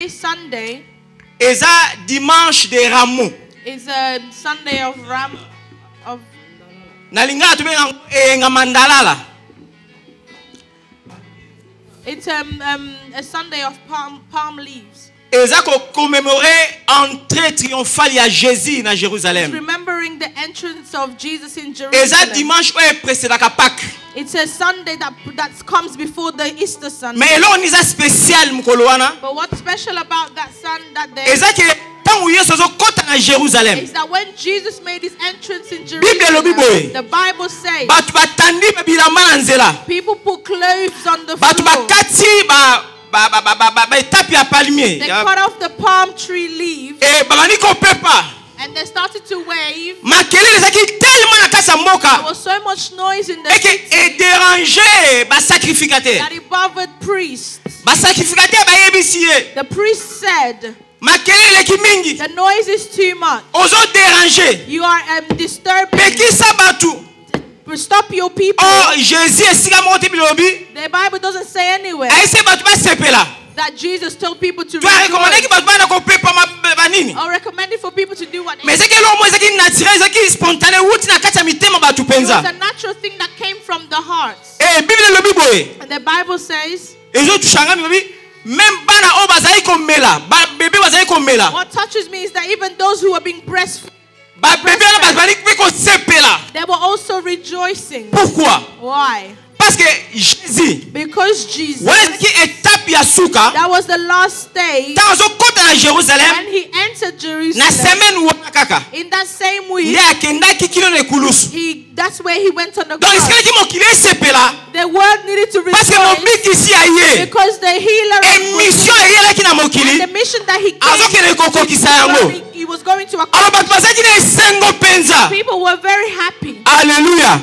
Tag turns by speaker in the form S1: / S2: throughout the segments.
S1: Sunday
S2: is a dimanche de Rameaux.
S1: is a Sunday of
S2: Nalinga tumenga nga mandalala.
S1: It's a Sunday of palm leaves.
S2: Eza ko commémorer entrée triomphale à Jésus dans Jérusalem.
S1: Remembering the entrance of Jesus in
S2: Eza
S1: Jerusalem.
S2: dimanche oyo précédaka Pâques.
S1: It's a Sunday that comes before the Easter Sunday.
S2: Mais elo niza spécial mukolo wana.
S1: But what's special about that day
S2: Eza ke tangu Yesu azokota na Jérusalem.
S1: is that when Jesus made his entrance in
S2: Bible elobi boye.
S1: Jerusalem, the Bible says
S2: Batu batandi bilamba na nzela.
S1: people put clothes on the
S2: Batu
S1: floor.
S2: bakati etape ya palmier.
S1: They cut off the palm tree leaves
S2: Babani ko pepa.
S1: and they started to wave.
S2: Makelele ezaki tellement na kasa
S1: There
S2: mboka.
S1: was so much noise in the
S2: Et que
S1: city
S2: déranger ba sacrificateur.
S1: that it bothered priests.
S2: Ba sacrificateur ba yebisi ye.
S1: The priest said,
S2: Makelele ki mingi.
S1: the noise is too much.
S2: Ozo déranger.
S1: You are disturbing.
S2: Pekisa batu.
S1: Stop your people.
S2: Oh, Jésus esika moko bilobi.
S1: The Bible doesn't say anywhere
S2: Aise batu ba sepela.
S1: that Jesus told people to
S2: Tu as recommandé que
S1: rejoice
S2: batu bana ko pepa ba nini.
S1: or recommended for people to do what
S2: Mais c'est que l'homme ezaki naturel, ezaki spontané, wuti na kati ya mitema batu
S1: it was
S2: penza.
S1: a natural thing that came from the hearts.
S2: Bible elobi boye.
S1: And the Bible says,
S2: Ezo tushanga bilobi. Même bana o bazali komela, ba bébé bazali komela.
S1: what touches me is that even those who are being breastfed,
S2: Ba bébé na bazali ko sepela.
S1: they were also rejoicing.
S2: Pourquoi?
S1: Why?
S2: Parce que Jésus,
S1: Because Jesus,
S2: wala ki étape ya suka,
S1: that was the last stage
S2: tant azokota na Jérusalem,
S1: when he entered
S2: na
S1: Jerusalem.
S2: semaine wana kaka.
S1: In that same week,
S2: Nde akendaki kilo na ekulusu.
S1: that's where he went on the
S2: Donc
S1: cross.
S2: isikali ki mokili esepela,
S1: The world needed to
S2: parce que
S1: rejoice
S2: mobikisi aye.
S1: because the healer
S2: Émission eyelaki na
S1: and
S2: mokili,
S1: the mission that he
S2: azokende kokokisa yango.
S1: he was going to
S2: Alors
S1: accomplish.
S2: bato bazaki na esengo penza.
S1: People were very happy.
S2: Alléluia.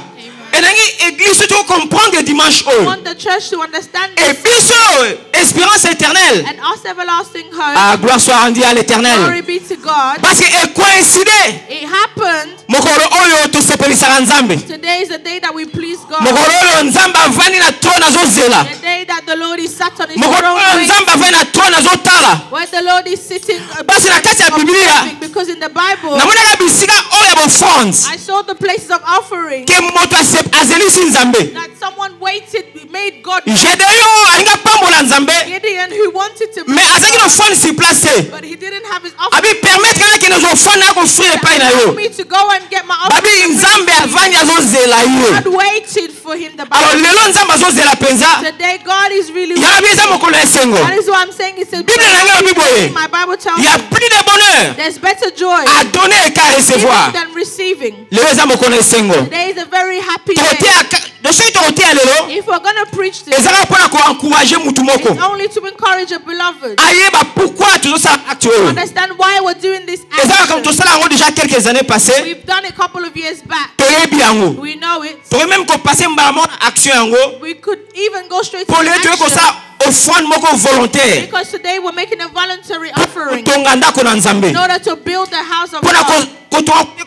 S2: Et l'église doit comprendre dimanche
S1: I
S2: haut.
S1: want the church to understand
S2: Et
S1: this
S2: biso, espérance éternelle.
S1: and us everlasting hope.
S2: Ah, gloire soit rendue à
S1: Glory
S2: l'éternel.
S1: be to God.
S2: Parce que est coïncidé.
S1: It happened.
S2: Mokolo oyo to sepelisaka Nzambe.
S1: Today is the day that we please God.
S2: Mokolo oyo Nzambe avandi na trône azozela.
S1: The day that the Lord is sat on his
S2: Mokolo
S1: throne,
S2: oyo Nzambe avandi na trône azotala.
S1: where the Lord is sitting.
S2: Basi na kati ya Biblia,
S1: Because in the Bible,
S2: namonaka bisika oyo ya bofrande.
S1: I saw the places of offering
S2: Ke moto azelisi Nzambe.
S1: that someone waited, made God.
S2: Gedeon alinga pambola Nzambe.
S1: Gideon who wanted to,
S2: Mais azaki no fond si place.
S1: but he didn't have his offering.
S2: Abi permettre kana ke no fond na ko free epai na yo.
S1: Me to go and get my
S2: Babi
S1: offering.
S2: Nzambe avandi azozela yo.
S1: God waited for him. The
S2: Alors
S1: Bible.
S2: lelo Nzambe azozela penza.
S1: Today God is really.
S2: Ya bi eza mokolo esengo.
S1: That is what I'm saying. It's a
S2: Bible na ngai biboye.
S1: my Bible tells
S2: Il y a
S1: me
S2: plus de bonheur
S1: there's better joy
S2: à donner qu'à recevoir.
S1: than receiving.
S2: Lelo eza mokolo esengo.
S1: Today is a very happy
S2: Tote
S1: day.
S2: de ce tote ya lelo.
S1: If we're gonna preach this,
S2: Ezaka pona ko encourager mutu moko.
S1: it's only to encourage a beloved.
S2: Ayeba pourquoi tozosala acte oyo.
S1: Understand why we're doing this
S2: Ezaka comme
S1: action.
S2: tosala yango déjà quelques années passées.
S1: We've done it a couple of years back.
S2: Toyebi yango.
S1: We know it.
S2: Toye même ko passer mbala mo action yango.
S1: We could even go straight to
S2: Pour les tuer ko
S1: action.
S2: sa offrande moko volontaire.
S1: Because today we're making a voluntary offering
S2: Tonga ndako na Nzambe.
S1: in order to build the house of
S2: Pona
S1: God.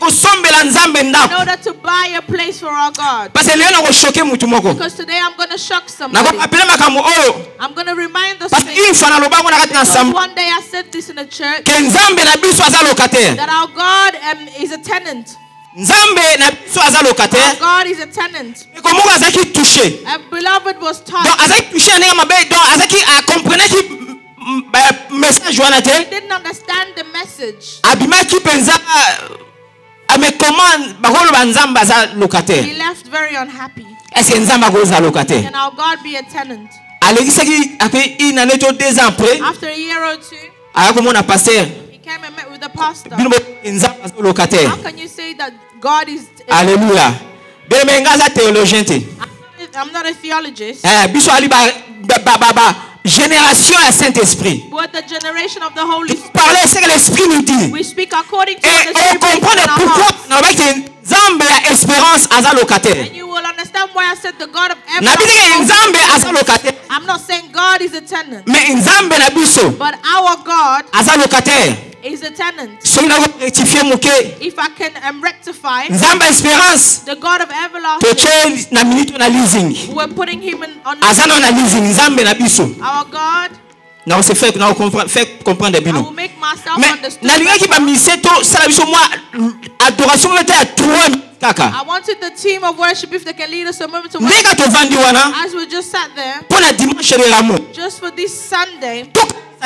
S2: ko sombela Nzambe
S1: In
S2: ndako.
S1: order to buy a place for our God.
S2: Parce que lelo na ko choquer mutu moko.
S1: Because today I'm going to shock
S2: Na
S1: somebody.
S2: ko appeler makambo oyo.
S1: I'm going to remind us
S2: Parce que une fois na lobango na kati na
S1: because
S2: Nzambe.
S1: one day I said this in a church
S2: Que Nzambe na biso aza locataire.
S1: that our God is a tenant.
S2: Nzambe na biso aza
S1: Our
S2: locataire.
S1: God is a tenant.
S2: Ko moko azaki touché.
S1: A beloved was
S2: Donc
S1: touched.
S2: azaki touché na mabe donc azaki a comprendre ki message wana
S1: He
S2: te.
S1: didn't understand the message.
S2: Abimaki penza ame comment bakolo ba Nzambe aza locataire.
S1: He left very unhappy.
S2: Est-ce que Nzambe akoza locataire?
S1: Can our God be a tenant?
S2: Alekisaki après une année to 2 ans après
S1: After a year or two,
S2: akakomona pasteur
S1: he came and met with the pastor.
S2: bino Nzambe aza locataire.
S1: How can you say that God is...
S2: Alléluia. Bien mais ngaza théologien te.
S1: I'm not a theologist.
S2: Biso ali ba génération à Saint-Esprit.
S1: We're the generation of the Holy Spirit.
S2: Parler ce que l'Esprit nous dit.
S1: We speak according to
S2: Et
S1: what the
S2: on
S1: Spirit makes
S2: comprend
S1: in our
S2: pourquoi
S1: hearts.
S2: na baki Nzambe ya espérance aza locataire.
S1: And you will understand why I said the God of
S2: Na biki
S1: everlasting.
S2: Nzambe aza locataire.
S1: I'm not saying God is a tenant,
S2: Mais Nzambe na biso
S1: but our God
S2: aza locataire.
S1: is a tenant.
S2: Soki na rectifier muke
S1: If I can rectify,
S2: Nzambe espérance
S1: the God of everlasting,
S2: toche na minute na leasing.
S1: we're putting him on
S2: Aza na leasing Nzambe na biso.
S1: our God
S2: Non, c'est fait comprendre
S1: I
S2: bino.
S1: will make myself
S2: Mais
S1: understood.
S2: na lingaki ba miseto sala biso moi adoration était à 3 kaka.
S1: I wanted the team of worship if they can lead us a moment to worship.
S2: Ndeka to vandi wana
S1: As we just sat there,
S2: pour la dimanche de l'amour.
S1: just for this Sunday,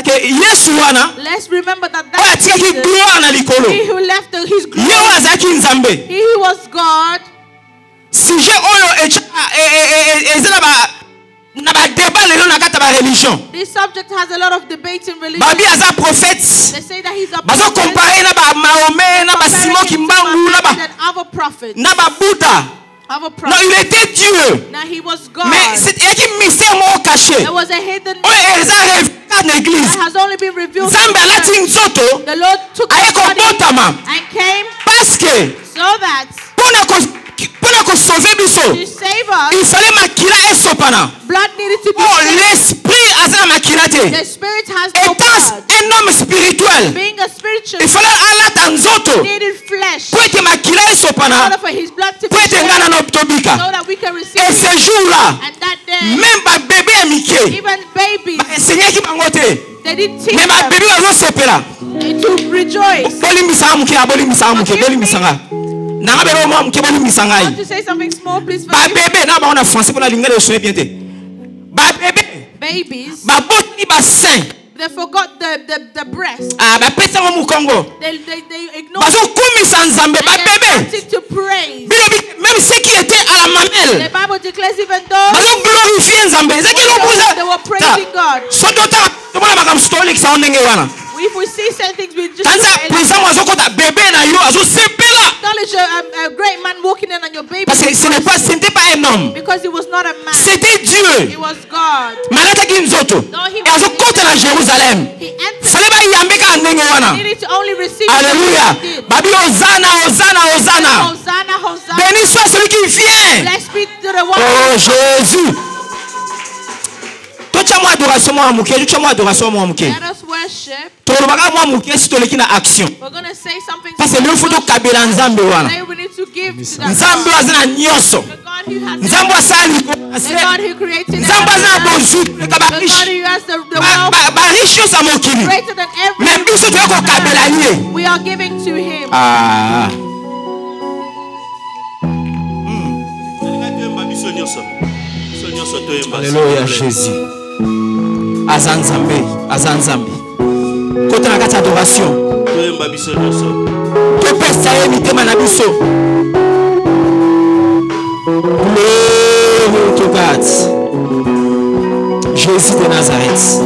S2: Que Yesu wana
S1: let's remember that
S2: oya
S1: that
S2: tikaki
S1: Jesus,
S2: gloire na likolo.
S1: he who left his
S2: Ye
S1: glory,
S2: oyo azalaki nzambe.
S1: he who was God.
S2: Sujet oyo eza na ba débat lelo na kata ba religion.
S1: This subject has a lot of debate in religion.
S2: Babi aza prophète.
S1: They say that he's a
S2: Bazo
S1: prophet.
S2: comparer na ba Mahomet na ba Simon Kimbangu na ba
S1: and other prophets.
S2: na ba Bouddha.
S1: Other
S2: Non,
S1: prophets.
S2: il était Dieu.
S1: Now he was God.
S2: Mais c'est un mystère mot caché.
S1: There was a hidden
S2: Oyo eza révélé na l'église.
S1: that has only been revealed.
S2: Nzambe
S1: to the
S2: alati
S1: church.
S2: nzoto
S1: The Lord took
S2: aye
S1: his body
S2: kobotama
S1: and came
S2: parce que
S1: so that
S2: pona ko sauver biso
S1: to save us,
S2: il fallait makila esopana.
S1: blood needed to be
S2: Oh,
S1: shed.
S2: l'esprit azana makila te.
S1: The spirit has no
S2: Étant
S1: blood.
S2: un homme spirituel,
S1: Being a spiritual,
S2: il fallait alata nzoto
S1: needed flesh.
S2: pour que makila
S1: In
S2: esopana
S1: order for his blood to be
S2: pour que
S1: shed,
S2: ngana no tobika.
S1: so that we can receive
S2: Et
S1: it.
S2: ce jour-là,
S1: And that day,
S2: même ba bébé ya mike,
S1: even babies,
S2: enseigné bango te.
S1: they didn't teach
S2: Mais ba
S1: them
S2: bébé bazo sepela.
S1: to rejoice.
S2: Bolimbisa muke, bolimbisa muke, bolimbisanga. Nanga bero mo muke bolimbisa
S1: I want
S2: ngai.
S1: to say something small, please.
S2: Ba bébé na ba on a français pour la lingue de soigner bien te. Ba bébé,
S1: Babies,
S2: ba botni ba saint.
S1: they forgot the breast.
S2: Ah ba pesa mo mukongo.
S1: They ignored
S2: Bazo
S1: it.
S2: kumisa nzambe ba
S1: And they
S2: bébé.
S1: started to praise.
S2: Même ceux qui étaient à la
S1: The
S2: mamelle,
S1: Bible declares even though
S2: bazo glorifier nzambe. C'est qui
S1: they were praising God.
S2: Sodota, to mona makam stolik sa ondenge wana.
S1: If we see certain things, we just
S2: Kanza président mo azokota bébé na yo azo sepela.
S1: acknowledge a great man walking in on your baby.
S2: Parce que ce n'était pas un homme.
S1: Because he was not a man.
S2: C'était Dieu.
S1: He was God.
S2: Malataki nzoto. Et azokota na Jérusalem.
S1: He entered.
S2: Fallait ba yambeka ndenge wana.
S1: He needed to only receive.
S2: Alléluia.
S1: what he did.
S2: Babi Hosanna, Hosanna, Hosanna.
S1: Hosanna, Hosanna.
S2: Béni soit celui qui vient.
S1: Blessed be to the one.
S2: Oh Jésus. Tocha adoration mo amuke, tocha adoration mo amuke.
S1: Let us worship.
S2: Tolobaka mo amuke si toleki na action.
S1: We're going to say something.
S2: Parce que le faut to kabela nzambe wana.
S1: Today we need to give to the
S2: Nzambe
S1: God.
S2: azana nyonso.
S1: The God who has
S2: Nzambe asali ko.
S1: the God who created
S2: Nzambe azana
S1: everything.
S2: bonjour ka
S1: The
S2: ba
S1: God
S2: riche.
S1: who has the wealth
S2: Ba riche sa mokili.
S1: greater than
S2: Mais
S1: every.
S2: biso to ko kabela ye.
S1: We are giving to Him.
S2: Ah. Alléluia Jésus. Azanzambe, azanzambe. Kota na kati ya adoration.
S3: toyemba biso nyonso
S2: Topesa ye mitema na biso. Glory to God. Jésus de Nazareth.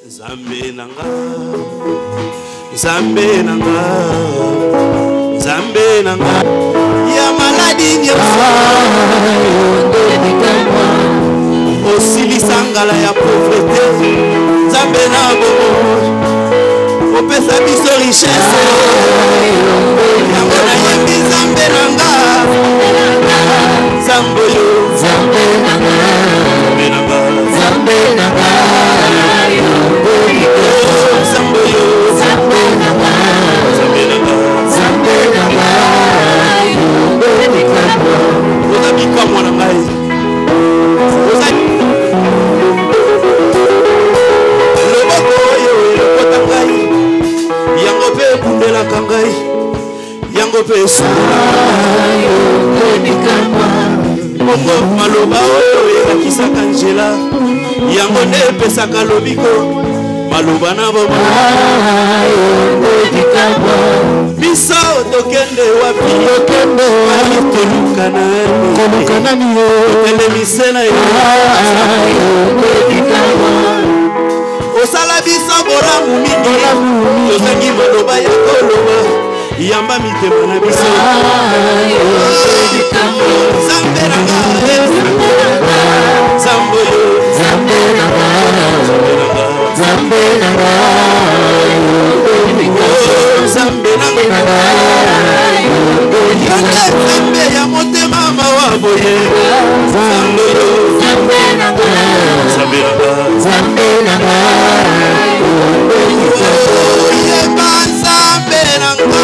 S3: Zambe nanga Zambe nanga Zambe nanga ya maladi nyonso osilisa ngala ya pauvreté Zambe na bomo opesa biso richesse yango nayembi Zambe nanga Zambe yo Zambe nanga Zambe nanga Zambe nanga olandelaka ngai yango mpe esungola bongo maloba oyo elakisaka nzela yango nde epesaka lobiko maloba na bomo biso tokende wapi ali toluka nani otelemise na yo osala biso bolamu mingi tozangi maloba ya koloba yamba mitema na biso Zambe nanga Zamboyo Zambe nanga Zambe nanga Zambe nanga Zambe ya motema mawaboye Zamboyo Zambe nanga Zambe nanga Zambe nanga Yeba Zambe nanga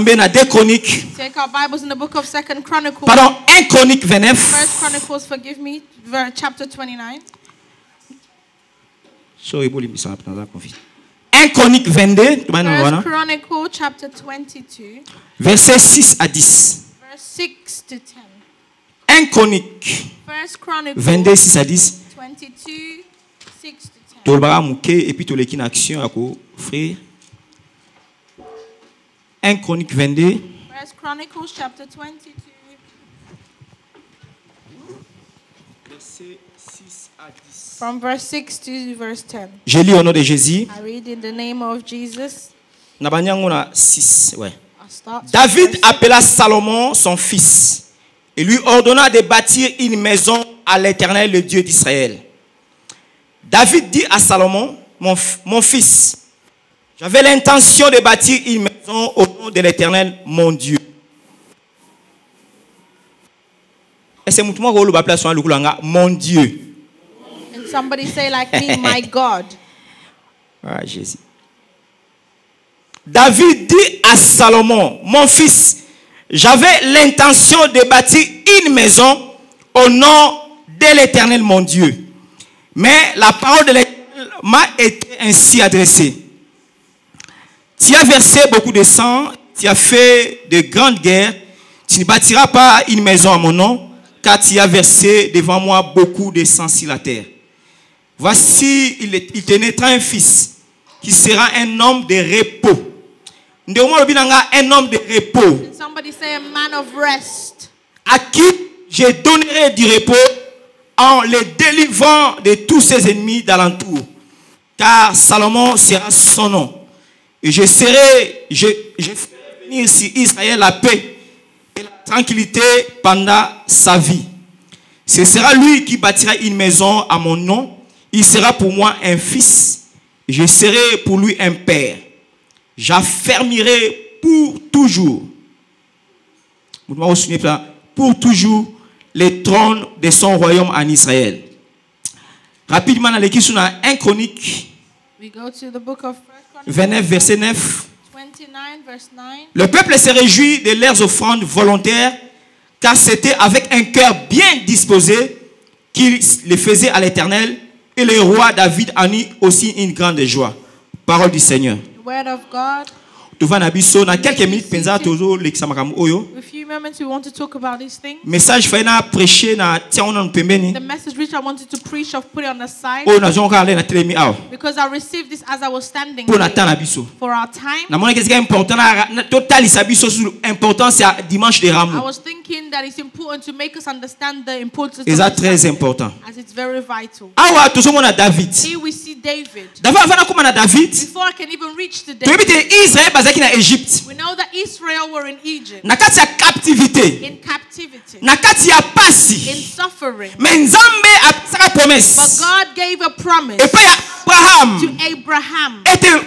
S1: Take our Bibles in the book of 2 Chronicles.
S2: Pardon, 1 Chronique 29.
S1: 1 Chronicles, forgive me, chapter 29.
S2: 1 Chronique 22.
S1: 1 Chronicles, chapter 22.
S2: Versets 6 à 10.
S1: Verse 6 to 10.
S2: 1 Chronique
S1: 1 Chronicles
S2: 22, 6 à 10.
S1: 22, 6 to 10.
S2: Tolbara mouke et puis toleki une action à frère. 1 Chronique 22.
S1: 1 Chronicles chapter 22.
S2: Verset 6 à 10.
S1: From verse 6 to verse 10.
S2: Je lis au nom de Jésus.
S1: I read in the name of Jesus.
S2: Nabanyango na 6, ouais.
S1: I'll start.
S2: David appela Salomon son fils et lui ordonna de bâtir une maison à l'Éternel, le Dieu d'Israël. David dit à Salomon, mon fils, j'avais l'intention de bâtir une maison au nom de l'Éternel, mon Dieu. Et c'est mon Dieu.
S1: And somebody say like me, my God.
S2: Ah, Jésus. David dit à Salomon, mon fils, j'avais l'intention de bâtir une maison au nom de l'Éternel, mon Dieu. Mais la parole de l'Éternel m'a été ainsi adressée. Tu as versé beaucoup de sang, tu as fait de grandes guerres, tu ne bâtiras pas une maison à mon nom, car tu as versé devant moi beaucoup de sang sur la terre. Voici, il te naîtra un fils, qui sera un homme de repos. Un homme de repos.
S1: Somebody say a man of rest.
S2: À qui je donnerai du repos en le délivrant de tous ses ennemis d'alentour. Car Salomon sera son nom. Et je ferai venir sur Israël la paix et la tranquillité pendant sa vie. Ce sera lui qui bâtira une maison à mon nom. Il sera pour moi un fils. Je serai pour lui un père. J'affermirai pour toujours. Pour toujours les trônes de son royaume en Israël. Rapidement, dans l'équipe sur 1 Chronique
S1: We go to the book of
S2: 29, verset 9.
S1: 29, verse 9.
S2: Le peuple se réjouit de leurs offrandes volontaires, car c'était avec un cœur bien disposé qu'ils les faisaient à l'Éternel, et le roi David en eut aussi une grande joie. Parole du Seigneur.
S1: The word of God.
S2: Dans quelques minutes, penza tozo l'examaram oyo.
S1: A few moments we want to talk about these things.
S2: Message fait na prêcher na tiaona pembeni.
S1: The message which I wanted to preach, I've put it on the side.
S2: Oh na zonga ale na telemi aw.
S1: Because I received this as I was standing
S2: Pour na
S1: here
S2: tana biso.
S1: for our time.
S2: Na mona qu'est-ce qui est important na total sa biso sur important c'est dimanche de
S1: I
S2: Rameau.
S1: was thinking that it's important to make us understand the importance
S2: Et
S1: of
S2: ça
S1: this
S2: très
S1: subject,
S2: important.
S1: as it's very vital.
S2: Awa tozomona David.
S1: Here we see David.
S2: David avant comme na David.
S1: Before I can even reach to
S2: Tu
S1: David,
S2: veux Israël bazaki na Égypte.
S1: we know that Israel were in Egypt,
S2: Na kati ya captivité.
S1: in captivity,
S2: Na kati ya
S1: in
S2: pasi.
S1: suffering.
S2: Mais Nzambe a
S1: But
S2: promesse.
S1: God gave a promise
S2: Et puis Abraham
S1: to Abraham
S2: était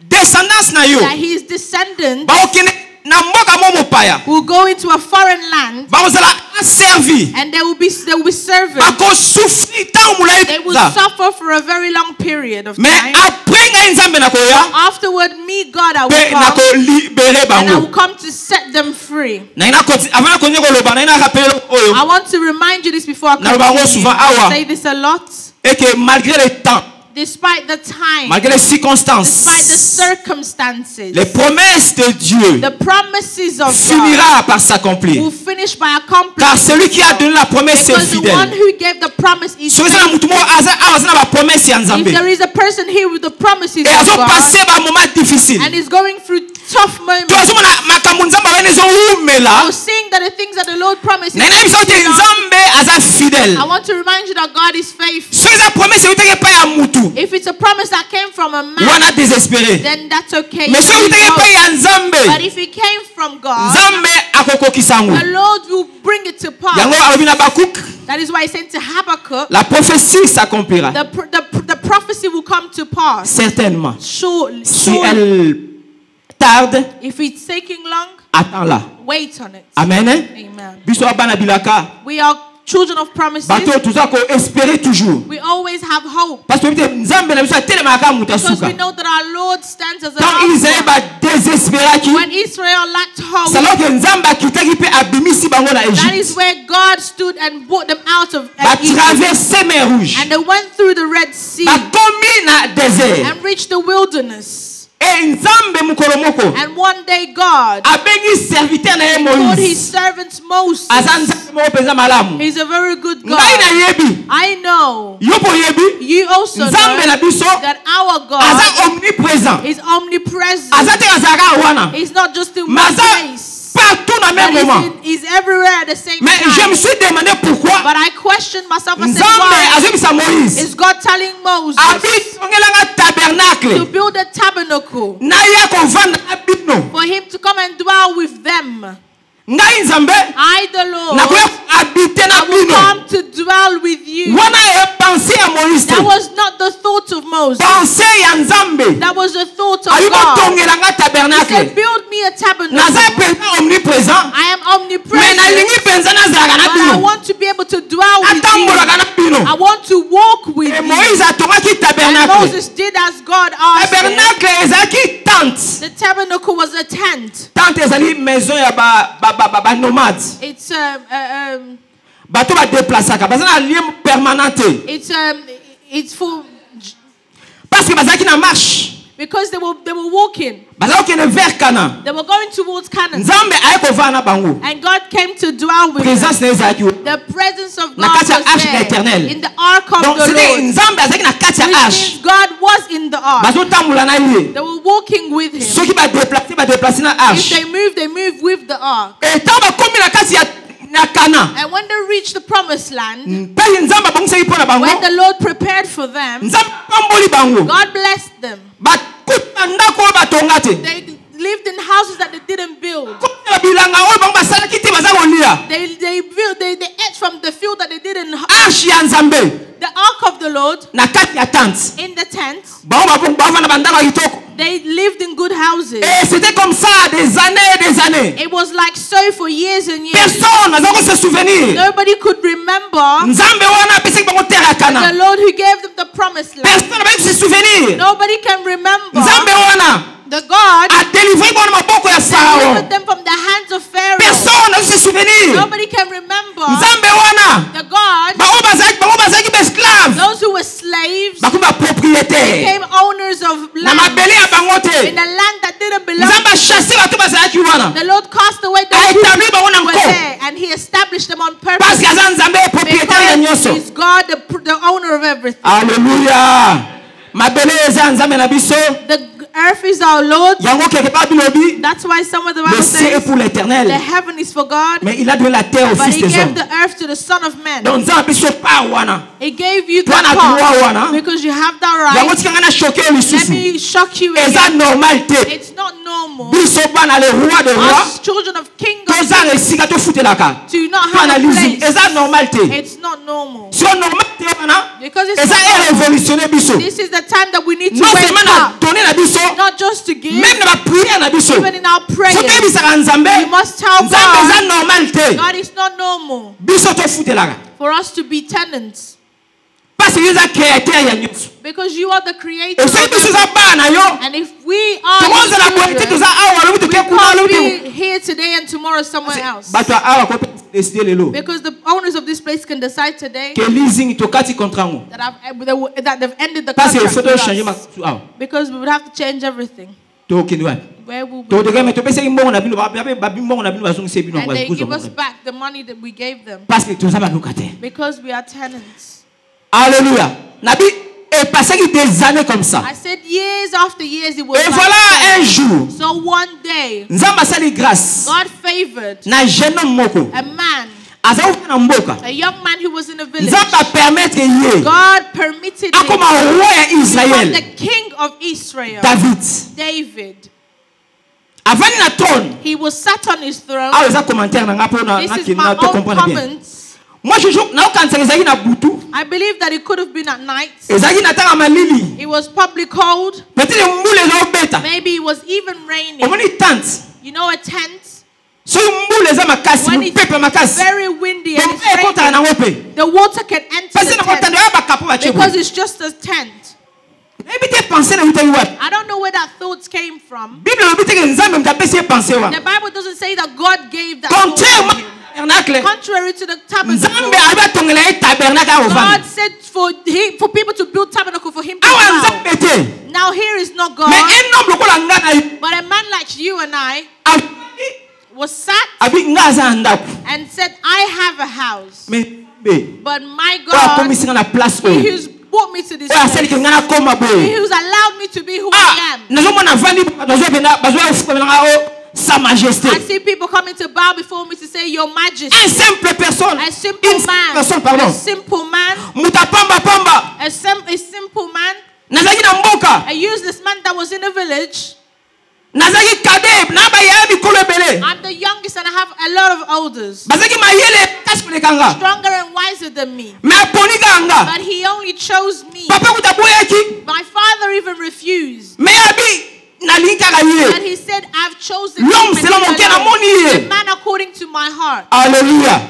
S2: descendance na yo.
S1: that his descendants
S2: Ba okene na mboka mo mopaya.
S1: will go into a foreign land
S2: Ba ozala servi.
S1: and they will be servants.
S2: Ba ko souffrir tant mulai.
S1: They will suffer for a very long period of
S2: Mais
S1: time.
S2: après ngai Nzambe na koya.
S1: Afterward, me, God, I
S2: Pe
S1: will
S2: na
S1: come
S2: ko libérer
S1: and I will
S2: bango.
S1: come to set them free.
S2: Na ina ko avant na ko nyeko loba na ina rappeler oyo.
S1: I want to remind you this before I
S2: Na bango
S1: continue.
S2: souvent awa.
S1: I say this a lot.
S2: Et que malgré le temps,
S1: Despite the time,
S2: malgré les circonstances,
S1: despite the circumstances,
S2: les promesses de Dieu
S1: the promises of God
S2: finira par s'accomplir.
S1: will finish by accomplishing.
S2: Car celui qui a donné la promesse est
S1: Because the one
S2: fidèle.
S1: who gave the promise is
S2: Celui qui a
S1: faithful.
S2: la promesse est en
S1: If
S2: Zambé.
S1: there is a person here with the promises
S2: Et
S1: of
S2: ils ont
S1: God
S2: passé par un moment difficile.
S1: and is going through tough moments,
S2: Tu as makambo Nzambe maison où mais
S1: I
S2: là,
S1: was saying that the things that the Lord promised.
S2: nana biso te nzambe aza fidèle.
S1: I want to remind you that God is faithful.
S2: So eza promesse uteke pa ya mutu.
S1: If it's a promise that came from a man,
S2: Wana désespéré.
S1: then that's okay.
S2: Mais so uteke pa ya
S1: But
S2: nzambe.
S1: if it came from God,
S2: Nzambe akokokisa
S1: the
S2: ngo.
S1: Lord will bring it to pass.
S2: Yango alobi na Bakuk,
S1: That is why he sent to Habakkuk,
S2: la prophétie s'accomplira.
S1: the prophecy will come to pass.
S2: Certainement.
S1: Surely,
S2: Si
S1: surely.
S2: elle tarde,
S1: If it's taking long,
S2: attends-la.
S1: wait on it.
S2: Amen.
S1: Amen.
S2: Biso abana bilaka.
S1: We are children of promises.
S2: Bato tuza ko espérer toujours.
S1: We always have hope.
S2: Parce que nzambe na biso atelema ka muta
S1: Because we
S2: suka.
S1: know that our Lord stands as a
S2: Quand Israël
S1: hope.
S2: ba désespéraki,
S1: When Israel lacked hope,
S2: c'est là que nzambe akitaki pe abimisi bango na
S1: that
S2: Égypte.
S1: is where God stood and brought them out of
S2: Ba
S1: Egypt.
S2: traverser mer rouge.
S1: And they went through the Red Sea
S2: Ba komi na désert.
S1: and reached the wilderness.
S2: Et nzambe mukolo moko
S1: And one day God
S2: abengi serviteur na ye
S1: called
S2: Moïse.
S1: his servant Moses.
S2: Aza nzambe moko penza malamu.
S1: He's a very good
S2: Ngai na
S1: God.
S2: yebi.
S1: I know.
S2: Yo po yebi.
S1: You also
S2: Nzambe na
S1: know
S2: biso
S1: that our God
S2: aza omniprésent.
S1: is omnipresent.
S2: Aza te azaka wana.
S1: He's not just in one
S2: Maza
S1: place,
S2: partout na
S1: but
S2: même moment.
S1: he's everywhere at the same
S2: Mais je me
S1: time.
S2: suis demandé pourquoi
S1: But I questioned myself. I said,
S2: Nzambe
S1: why
S2: azobisa Moïse.
S1: is God telling Moses
S2: Abi ongelanga
S1: to
S2: tabernacle.
S1: build a tabernacle
S2: Na ya kovanda na bino.
S1: for him to come and dwell with them?
S2: Ngai nzambe
S1: I, the Lord,
S2: nakoya habiter na
S1: I will
S2: bino.
S1: come to dwell with you.
S2: Wana e pensée ya Moïse.
S1: That was not the thought of Moses.
S2: Pensée ya Nzambe.
S1: That was the thought of
S2: Ayi
S1: God.
S2: kotongelanga
S1: He said,
S2: tabernacle.
S1: build me a
S2: Naza
S1: tabernacle.
S2: penza omniprésent.
S1: I am
S2: Mais
S1: omnipresent,
S2: nalingi penza nazalaka na
S1: but I
S2: bino.
S1: want to be able to dwell with you.
S2: Atambolaka na bino.
S1: I want to walk with
S2: Et
S1: you.
S2: Moïse atongaki
S1: And
S2: tabernacle.
S1: Moses did as God asked him.
S2: Tabernacle ezalaki tente.
S1: The tabernacle was a tent.
S2: Tente ezali maison ya ba nomade.
S1: It's
S2: Bato ba déplaçaka. Baza na lieu permanent te.
S1: it's for
S2: Parce que bazalaki na marche.
S1: because they were walking.
S2: Bazalaki na vers Canaan.
S1: They were going towards Canaan.
S2: Nzambe aye kovanda na bango.
S1: And God came to dwell with them.
S2: Présence na ezalaki.
S1: The presence of
S2: Na
S1: God
S2: kati ya
S1: was
S2: arche
S1: there
S2: éternelle.
S1: in the ark of
S2: Donc
S1: the
S2: c'était
S1: Lord.
S2: Nzambe azalaki na kati ya
S1: Which
S2: arche.
S1: means God was in the ark.
S2: Bazotambola na ye.
S1: They were walking with him.
S2: Soki ba déplacer na
S1: If
S2: arche.
S1: they moved with the ark.
S2: Et tant bakomi na kati ya Canaan.
S1: And when they reached the promised land,
S2: Mpe Nzambe abongisaki mpo na bango.
S1: when the Lord prepared for them,
S2: Nzambe apamboli bango.
S1: God blessed them.
S2: Bakuta ndako oyo batonga te.
S1: They lived in houses that they didn't build.
S2: Kotela bilanga oyo bango basalaki te baza kolia.
S1: They ate from the field that they didn't.
S2: Arche ya Nzambe
S1: The ark of the Lord
S2: na kati ya tente.
S1: in the tent.
S2: Bango bavanda bandako ya kitoko.
S1: They lived in good houses.
S2: Et c'était comme ça des années et des années.
S1: It was like so for years and years.
S2: Personne n'a pas se souvenir.
S1: Nobody could remember
S2: Nzambe wana apesaki bango terre ya
S1: the
S2: Canaan.
S1: Lord who gave them the promised land.
S2: Personne n'a pas se souvenir.
S1: Nobody can remember
S2: Nzambe wana
S1: the God
S2: a délivré bango na maboko ya Pharaon.
S1: delivered them from the hands of Pharaoh.
S2: Personne n'a se souvenir.
S1: Nobody can remember
S2: Nzambe wana
S1: the God,
S2: bango bazalaki esclave.
S1: those who were slaves
S2: Bakomi ba propriétaire.
S1: became owners of
S2: Na
S1: land
S2: mabele ya bango
S1: in
S2: te.
S1: a land that didn't belong.
S2: Nzambe achasse bato bazalaki wana.
S1: The Lord cast away
S2: A
S1: those
S2: établi bango na
S1: who were
S2: nko.
S1: there and He established them on
S2: Parce
S1: purpose.
S2: que aza Nzambe propriétaire ya
S1: Because
S2: nyonso.
S1: He's God, the owner of everything.
S2: Alléluia. Mabele eza Nzambe na biso.
S1: The earth is our Lord.
S2: Yango quelque part bilobi.
S1: That's why some of the
S2: Le
S1: Bible
S2: ciel est
S1: says
S2: pour l'éternel.
S1: the heaven is for God,
S2: Mais il a donné la terre au
S1: but
S2: fils
S1: He
S2: des
S1: gave
S2: hommes.
S1: the earth to the Son of Man.
S2: Donc Nzambe biso pa wana.
S1: He gave you
S2: Toi,
S1: that
S2: na droit
S1: part
S2: wana.
S1: because you have that
S2: Yango
S1: right.
S2: tika ngana choqué
S1: Let
S2: lisusu.
S1: me shock you
S2: Eza
S1: again.
S2: normal te.
S1: It's not normal.
S2: Biso bana le roi de roi.
S1: Us children of King of
S2: Toza resika to futelaka.
S1: do not
S2: To
S1: have a
S2: analyse.
S1: place.
S2: Eza normal te.
S1: It's not normal.
S2: Si on normal te wana.
S1: Because it's
S2: Eza
S1: not normal.
S2: révolutionner biso.
S1: This is the time that we need to
S2: Non
S1: wake
S2: seulement na
S1: up.
S2: donner na biso.
S1: Not just to give,
S2: Même na ba prière na biso.
S1: even in our prayers.
S2: Faut que bisaka Nzambe.
S1: We must tell
S2: Nzambe eza
S1: God,
S2: normal te.
S1: God is not normal
S2: Biso to futelaka.
S1: for us to be tenants.
S2: Parce que eza créateur ya nyonso.
S1: Because you are the creator.
S2: Et soki biso eza bana yo.
S1: And if we are
S2: Tokonza na
S1: His
S2: boye te
S1: children,
S2: toza awa lobi
S1: we
S2: toke kuna lobi
S1: can't
S2: te.
S1: be here today and tomorrow somewhere else.
S2: Bato awa ko décider lelo.
S1: Because the owners of this place can decide today
S2: Que leasing tokati contrat ngo.
S1: that they've ended the
S2: Parce que
S1: contract
S2: faut
S1: with
S2: changer
S1: us.
S2: ma awa.
S1: Because we would have to change everything.
S2: To kindi wapi?
S1: Where will we
S2: To de
S1: go?
S2: game to pesa mbongo na bino ba mbongo na bino bazongisa bino
S1: And they
S2: ngwa
S1: give us
S2: kuzo.
S1: back the money that we gave them.
S2: Parce que toza ba lokate.
S1: Because we are tenants.
S2: Alléluia. Nabi Et passé des années comme ça.
S1: I said years after years it was
S2: Et
S1: like
S2: voilà
S1: that.
S2: un jour.
S1: So one day,
S2: Nzamba sali grâce.
S1: God favored
S2: Na jeune homme moko.
S1: a man,
S2: a
S1: young man who was in a village.
S2: Nzamba permettre ye.
S1: God permitted him
S2: Akoma roi ya
S1: to become
S2: Israël.
S1: the king of Israel,
S2: David.
S1: David.
S2: Avant na trône.
S1: He was sat on his throne.
S2: Ah, les commentaires na ngapo na
S1: This is
S2: na
S1: my
S2: to
S1: own
S2: comprendre bien.
S1: comments.
S2: Moi je joue na okanza ezaki na butu.
S1: I believe that it could have been at night.
S2: Ezaki na tanga malili.
S1: It was probably cold.
S2: Peut-être mbule za obeta.
S1: Maybe it was even raining.
S2: Omoni tente.
S1: You know, a tent,
S2: So mbule za makasi,
S1: when it's
S2: pepe makasi.
S1: very windy and
S2: Donc
S1: it's
S2: ekota na
S1: raining,
S2: ngope.
S1: the water can enter
S2: Parce que na
S1: the tent
S2: kotanda ya bakapo ba chebo.
S1: because it's just a tent.
S2: Ebite penser na utayi wapi?
S1: I don't know where that thought came from.
S2: Bible obite ke nzambe mtapesi penser wa.
S1: The Bible doesn't say that God gave that thought to
S2: Contrairement
S1: him.
S2: tabernacle.
S1: Contrary to the
S2: Nzambe
S1: tabernacle,
S2: aba tongela ye tabernacle au
S1: God
S2: vent.
S1: said for people to build tabernacle for him to
S2: Awa
S1: dwell.
S2: nzambe te.
S1: Now here is not
S2: Mais
S1: God,
S2: un homme lokola nga na
S1: but a man like you and I was sat
S2: abi nga aza ndako.
S1: and said, I have a house,
S2: Mais be.
S1: but my
S2: Oya
S1: God,
S2: komisinga na place
S1: he
S2: oyo.
S1: who's brought me to this
S2: Oya asali ke
S1: place,
S2: nga na koma
S1: he
S2: boye.
S1: who's allowed me to be who I
S2: Ah,
S1: am.
S2: nazomona vandi bazwa fukamela o sa majesté.
S1: I see people coming to bow before me to say, Your
S2: Un
S1: Majesty.
S2: simple personne.
S1: A simple
S2: Une
S1: man.
S2: personne, pardon.
S1: A simple man.
S2: Muta pamba pamba.
S1: A simple man.
S2: Nazaki na mboka.
S1: A useless man that was in a village.
S2: Nazaki kade na ba ya bikolo ebele.
S1: I'm the youngest and I have a lot of elders,
S2: Bazaki mayele kasi kolekanga.
S1: stronger and wiser than me.
S2: Mais aponi kanga.
S1: But he only chose me.
S2: Papa kutaboyaki.
S1: My father even refused.
S2: Mais abi nalingi kaka
S1: And
S2: ye.
S1: he said, I've chosen
S2: L'homme
S1: him
S2: selon mon cœur
S1: alone,
S2: amoni
S1: the
S2: ye.
S1: man according to my heart.
S2: Alléluia.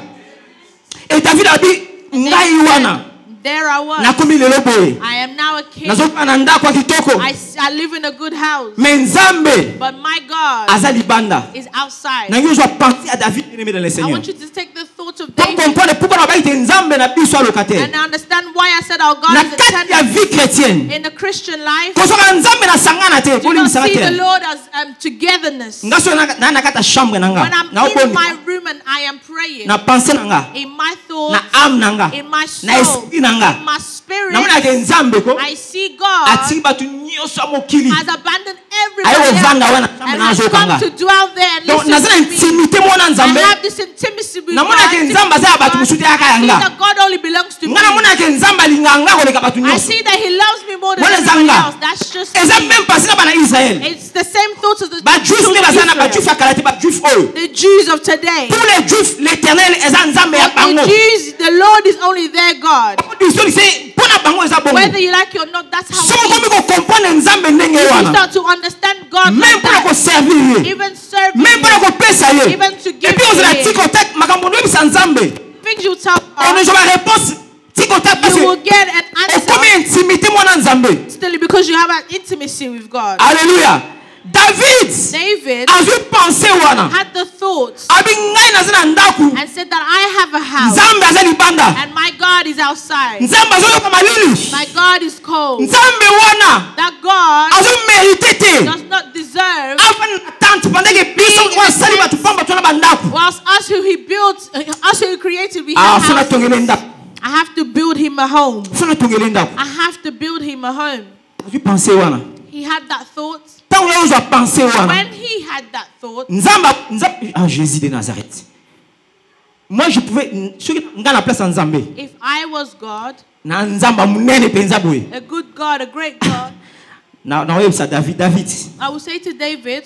S2: Et David abi ngai wana.
S1: There I was.
S2: Nakomi lelo boye.
S1: I am now a king.
S2: Nazopa na ndako ya kitoko.
S1: I live in a good house.
S2: Mais nzambe
S1: But my God
S2: aza libanda.
S1: is outside.
S2: Nangi ozwa penser à David bien-aimé dans le
S1: I
S2: Seigneur.
S1: want you to take the thought of
S2: Pour
S1: David
S2: comprendre pourquoi on va dire nzambe na biso a locataire.
S1: and understand why I said our God
S2: Na
S1: is a
S2: kati ya
S1: tenant
S2: vie chrétienne.
S1: in the Christian life.
S2: Kosoka nzambe na sangana te.
S1: Do
S2: Poli
S1: not see the
S2: misanga te.
S1: Lord as togetherness.
S2: Ngaso na kata chambre na
S1: When
S2: nga.
S1: I'm
S2: Na
S1: in
S2: oponi.
S1: my room and I am praying,
S2: Na pensée na nga.
S1: in my
S2: Na
S1: thoughts,
S2: âme na nga.
S1: in my
S2: Na
S1: soul,
S2: esprit na nga.
S1: in my spirit,
S2: Na mona ke nzambe ko.
S1: I see God
S2: Ati batu nyonso mokili.
S1: has abandoned
S2: Ayo
S1: everybody
S2: vanda
S1: else
S2: wana
S1: and
S2: na
S1: has
S2: zo
S1: come
S2: kanga.
S1: to dwell there and
S2: Donc
S1: listen
S2: nazana
S1: to me.
S2: intimité mona
S1: I
S2: nzambe.
S1: have this intimacy with
S2: Na
S1: God.
S2: mona ke nzambe aza batu musuti aka
S1: I see
S2: yanga.
S1: that God only belongs to me.
S2: Nga na mona ke nzambe alinganga koleka batu
S1: I
S2: nyonso.
S1: see that He loves me more than
S2: Wale
S1: everyone
S2: zanga.
S1: else. That's just
S2: Eza
S1: me.
S2: même passé na bana Israël.
S1: It's the same thoughts of the
S2: Ba juif
S1: children
S2: ne
S1: of
S2: bazana ba juif
S1: Israel.
S2: akalati ba juif oyo.
S1: The Jews of today.
S2: Pour les juifs, l'éternel eza nzambe ya
S1: But the
S2: bango.
S1: Jews, the Lord is only their God.
S2: Histoire c'est pona bango eza bongo.
S1: Whether you like it or not, that's how
S2: So
S1: it
S2: komi
S1: is.
S2: ko comprendre nzambe ndenge
S1: You
S2: wana.
S1: start to understand God
S2: Même
S1: like
S2: pour ko
S1: that.
S2: servir ye.
S1: Even serving
S2: Même pour
S1: Him,
S2: ko pesa ye.
S1: even to
S2: Et
S1: give
S2: puis on se la
S1: to Him.
S2: tiko tek makambo no bisa nzambe.
S1: Things you tell
S2: On ne
S1: God,
S2: joue la réponse tiko tek parce
S1: you
S2: que
S1: will get an
S2: komi
S1: answer
S2: intimité mona nzambe.
S1: still because you have an intimacy with God.
S2: Alléluia. David
S1: David
S2: a vu penser wana.
S1: had the thoughts
S2: Abi ngai nazana ndaku.
S1: and said that I have a house
S2: Nzambe aza libanda.
S1: and my God is outside.
S2: Nzambe azoyoka malili.
S1: My God is cold.
S2: Nzambe wana
S1: That God
S2: azo mérité te.
S1: does not deserve,
S2: Avant attente pendant que biso kwa sali batu pamba tona bandaku.
S1: whilst us who He built, us who He created, we
S2: Ah,
S1: have
S2: fona
S1: houses.
S2: tongele ndaku.
S1: I have to build him a home.
S2: Fona tongele ndaku.
S1: I have to build him a home.
S2: Azu penser wana.
S1: He had that thought.
S2: Tant on doit penser wana.
S1: When he had that thought,
S2: Nzambe ah Jésus de Nazareth. Moi je pouvais nga na place nzambe.
S1: if I was God,
S2: Na nzamba munene penza boye.
S1: a good God, a great God,
S2: Na websa David.
S1: I would say to David,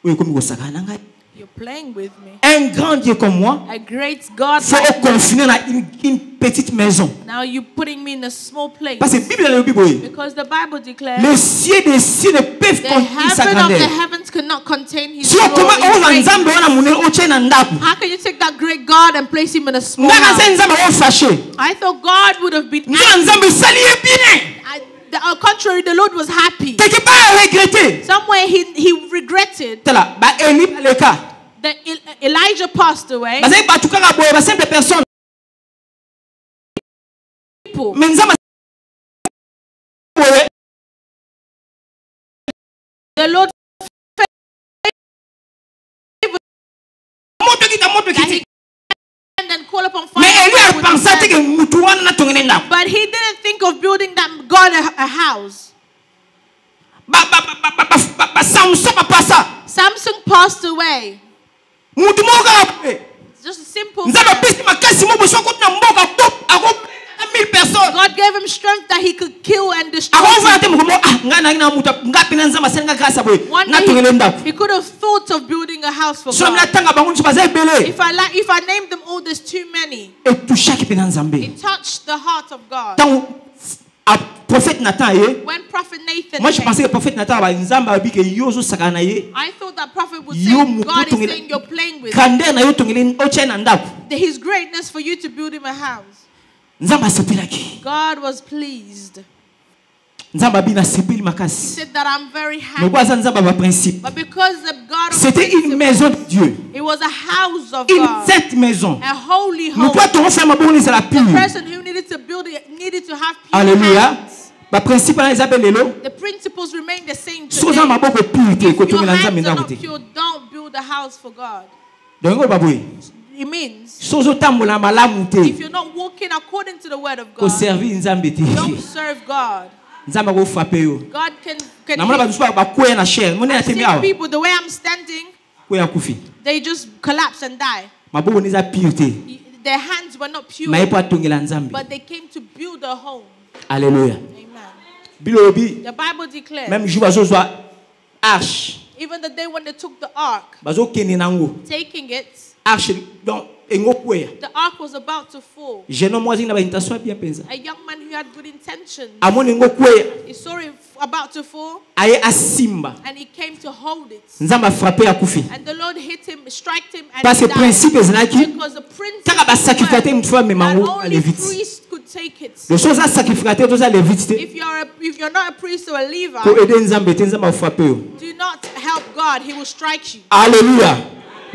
S2: Oui comme kosaka na ngai.
S1: you're playing with me.
S2: Un grand Dieu comme moi.
S1: A great God
S2: Faut
S1: like me.
S2: confiner na une petite maison.
S1: Now you're putting me in a small place.
S2: Parce que Bible le Bible.
S1: Because the Bible declares
S2: Les cieux des cieux ne peuvent
S1: the
S2: contenir sa
S1: heaven of the
S2: grandeur.
S1: heavens cannot contain his
S2: Si on
S1: glory.
S2: comment on nzambe wana munene oche na ndaku.
S1: How can you take that great God and place him in a small
S2: Ndaka
S1: house?
S2: se nzambe on fâché.
S1: I thought God would have been
S2: Nzambe
S1: angry.
S2: nzambe sali ye bien.
S1: On contrary, the Lord was happy.
S2: Quelque part regretté.
S1: Somewhere he regretted
S2: Tala ba Eli baleka.
S1: that Elijah passed away.
S2: Bazai batukaka boye ba simple personne.
S1: People,
S2: Mais nzambe boye.
S1: the Lord
S2: Moto kita
S1: that he
S2: kiti.
S1: and then call upon
S2: Mais
S1: fire.
S2: Élie a pensé que Moutoua n'a pas tongé ndako.
S1: But he didn't think of building that God a house.
S2: Samson a pas ça.
S1: Samson passed away.
S2: Moutou mo ka.
S1: It's just a simple.
S2: Nzaba pesi makasi mo boso ko na mboka top ako 1000 personnes.
S1: God gave him strength that he could kill and destroy.
S2: Ako va te mo ngana na muta ngapi na nzamba senga grâce boy. Na tongele ndako.
S1: He could have thought of building a house for
S2: So na
S1: God.
S2: tanga bango nso baza ebele.
S1: If I name them all, there's too many.
S2: Et tout chaque pena nzambe.
S1: It touched the heart of God.
S2: Tant a prophète Nathan ye.
S1: When Prophet Nathan
S2: Moi je
S1: came,
S2: pensais que prophète Nathan ba nzamba bi ke yozo sakana ye.
S1: I thought that prophet would say,
S2: Yo
S1: God is
S2: mukutu
S1: saying you're playing with him.
S2: grandeur na yo tongele o chena ndako.
S1: His greatness for you to build him a house.
S2: Nzamba sepelaki.
S1: God was pleased.
S2: Nzamba bi na sepeli
S1: He
S2: makasi.
S1: said that I'm very
S2: Mais
S1: happy.
S2: quoi ça nzamba ba principe.
S1: But because the God of
S2: C'était une maison de Dieu.
S1: it was a house of
S2: Une
S1: God,
S2: sainte maison.
S1: a holy
S2: Nous
S1: home.
S2: toi ton frère ma bonne c'est la pure.
S1: The person who needed to build it needed to have pure
S2: Alléluia.
S1: hands.
S2: Ba principe na Isabelle lelo.
S1: The principles remain the same
S2: Soza
S1: today.
S2: maboko purité ko
S1: If your
S2: tongela nzambe
S1: hands are
S2: ndako
S1: not
S2: te.
S1: pure, don't build a house for God.
S2: Donc ba boy.
S1: It means
S2: Sozo tambola malamu
S1: if
S2: te.
S1: you're not walking according to the word of
S2: Ko
S1: God,
S2: servir nzambe te.
S1: don't serve God.
S2: Nzamba ko frapper yo.
S1: God can
S2: Na mona ba
S1: hit.
S2: biso ba koya na chair. Mona
S1: I
S2: ya
S1: see
S2: temia.
S1: people, the way I'm standing,
S2: Ko ya kufi.
S1: they just collapse and die.
S2: Maboko ni za pureté.
S1: Their hands were not pure,
S2: Mais pas tongela nzambe.
S1: but they came to build a home.
S2: Alléluia.
S1: Amen.
S2: Bilobi
S1: The Bible declares,
S2: même jour bazo zwa arche.
S1: even the day when they took the ark,
S2: Bazo kende nango.
S1: taking it,
S2: Arche donc engo koya.
S1: the ark was about to fall.
S2: Jeune homme moisi na ba intention bien penza.
S1: A young man who had good intentions,
S2: Amoni engo koya.
S1: he saw it about to fall,
S2: Aye asimba.
S1: and he came to hold it.
S2: Nzamba frapper ya kufi.
S1: And the Lord hit him, struck him, and
S2: Parce
S1: he
S2: que
S1: died.
S2: principe ezalaki
S1: Because the principle
S2: kaka ba sacrificateur une fois mais
S1: that
S2: mango
S1: only
S2: aller vite.
S1: priest could take it.
S2: Le chose à sacrificateur tous aller vite te.
S1: If you're not a priest or a
S2: Ko
S1: Levite,
S2: aider nzambe te nzamba frapper yo.
S1: do not help God. He will strike you.
S2: Alléluia.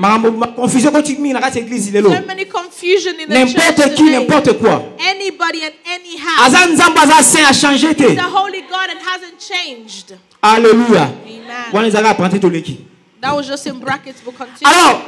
S2: Ma confusion continue dans cette église lelo.
S1: So many confusion in the church
S2: N'importe qui,
S1: today.
S2: n'importe quoi.
S1: Anybody and any house.
S2: Aza nzamba za saint a changé te.
S1: The holy God and hasn't changed.
S2: Alléluia.
S1: Amen.
S2: Wana ezaka apprenti to leki.
S1: That was just in brackets. We'll continue.
S2: Alors,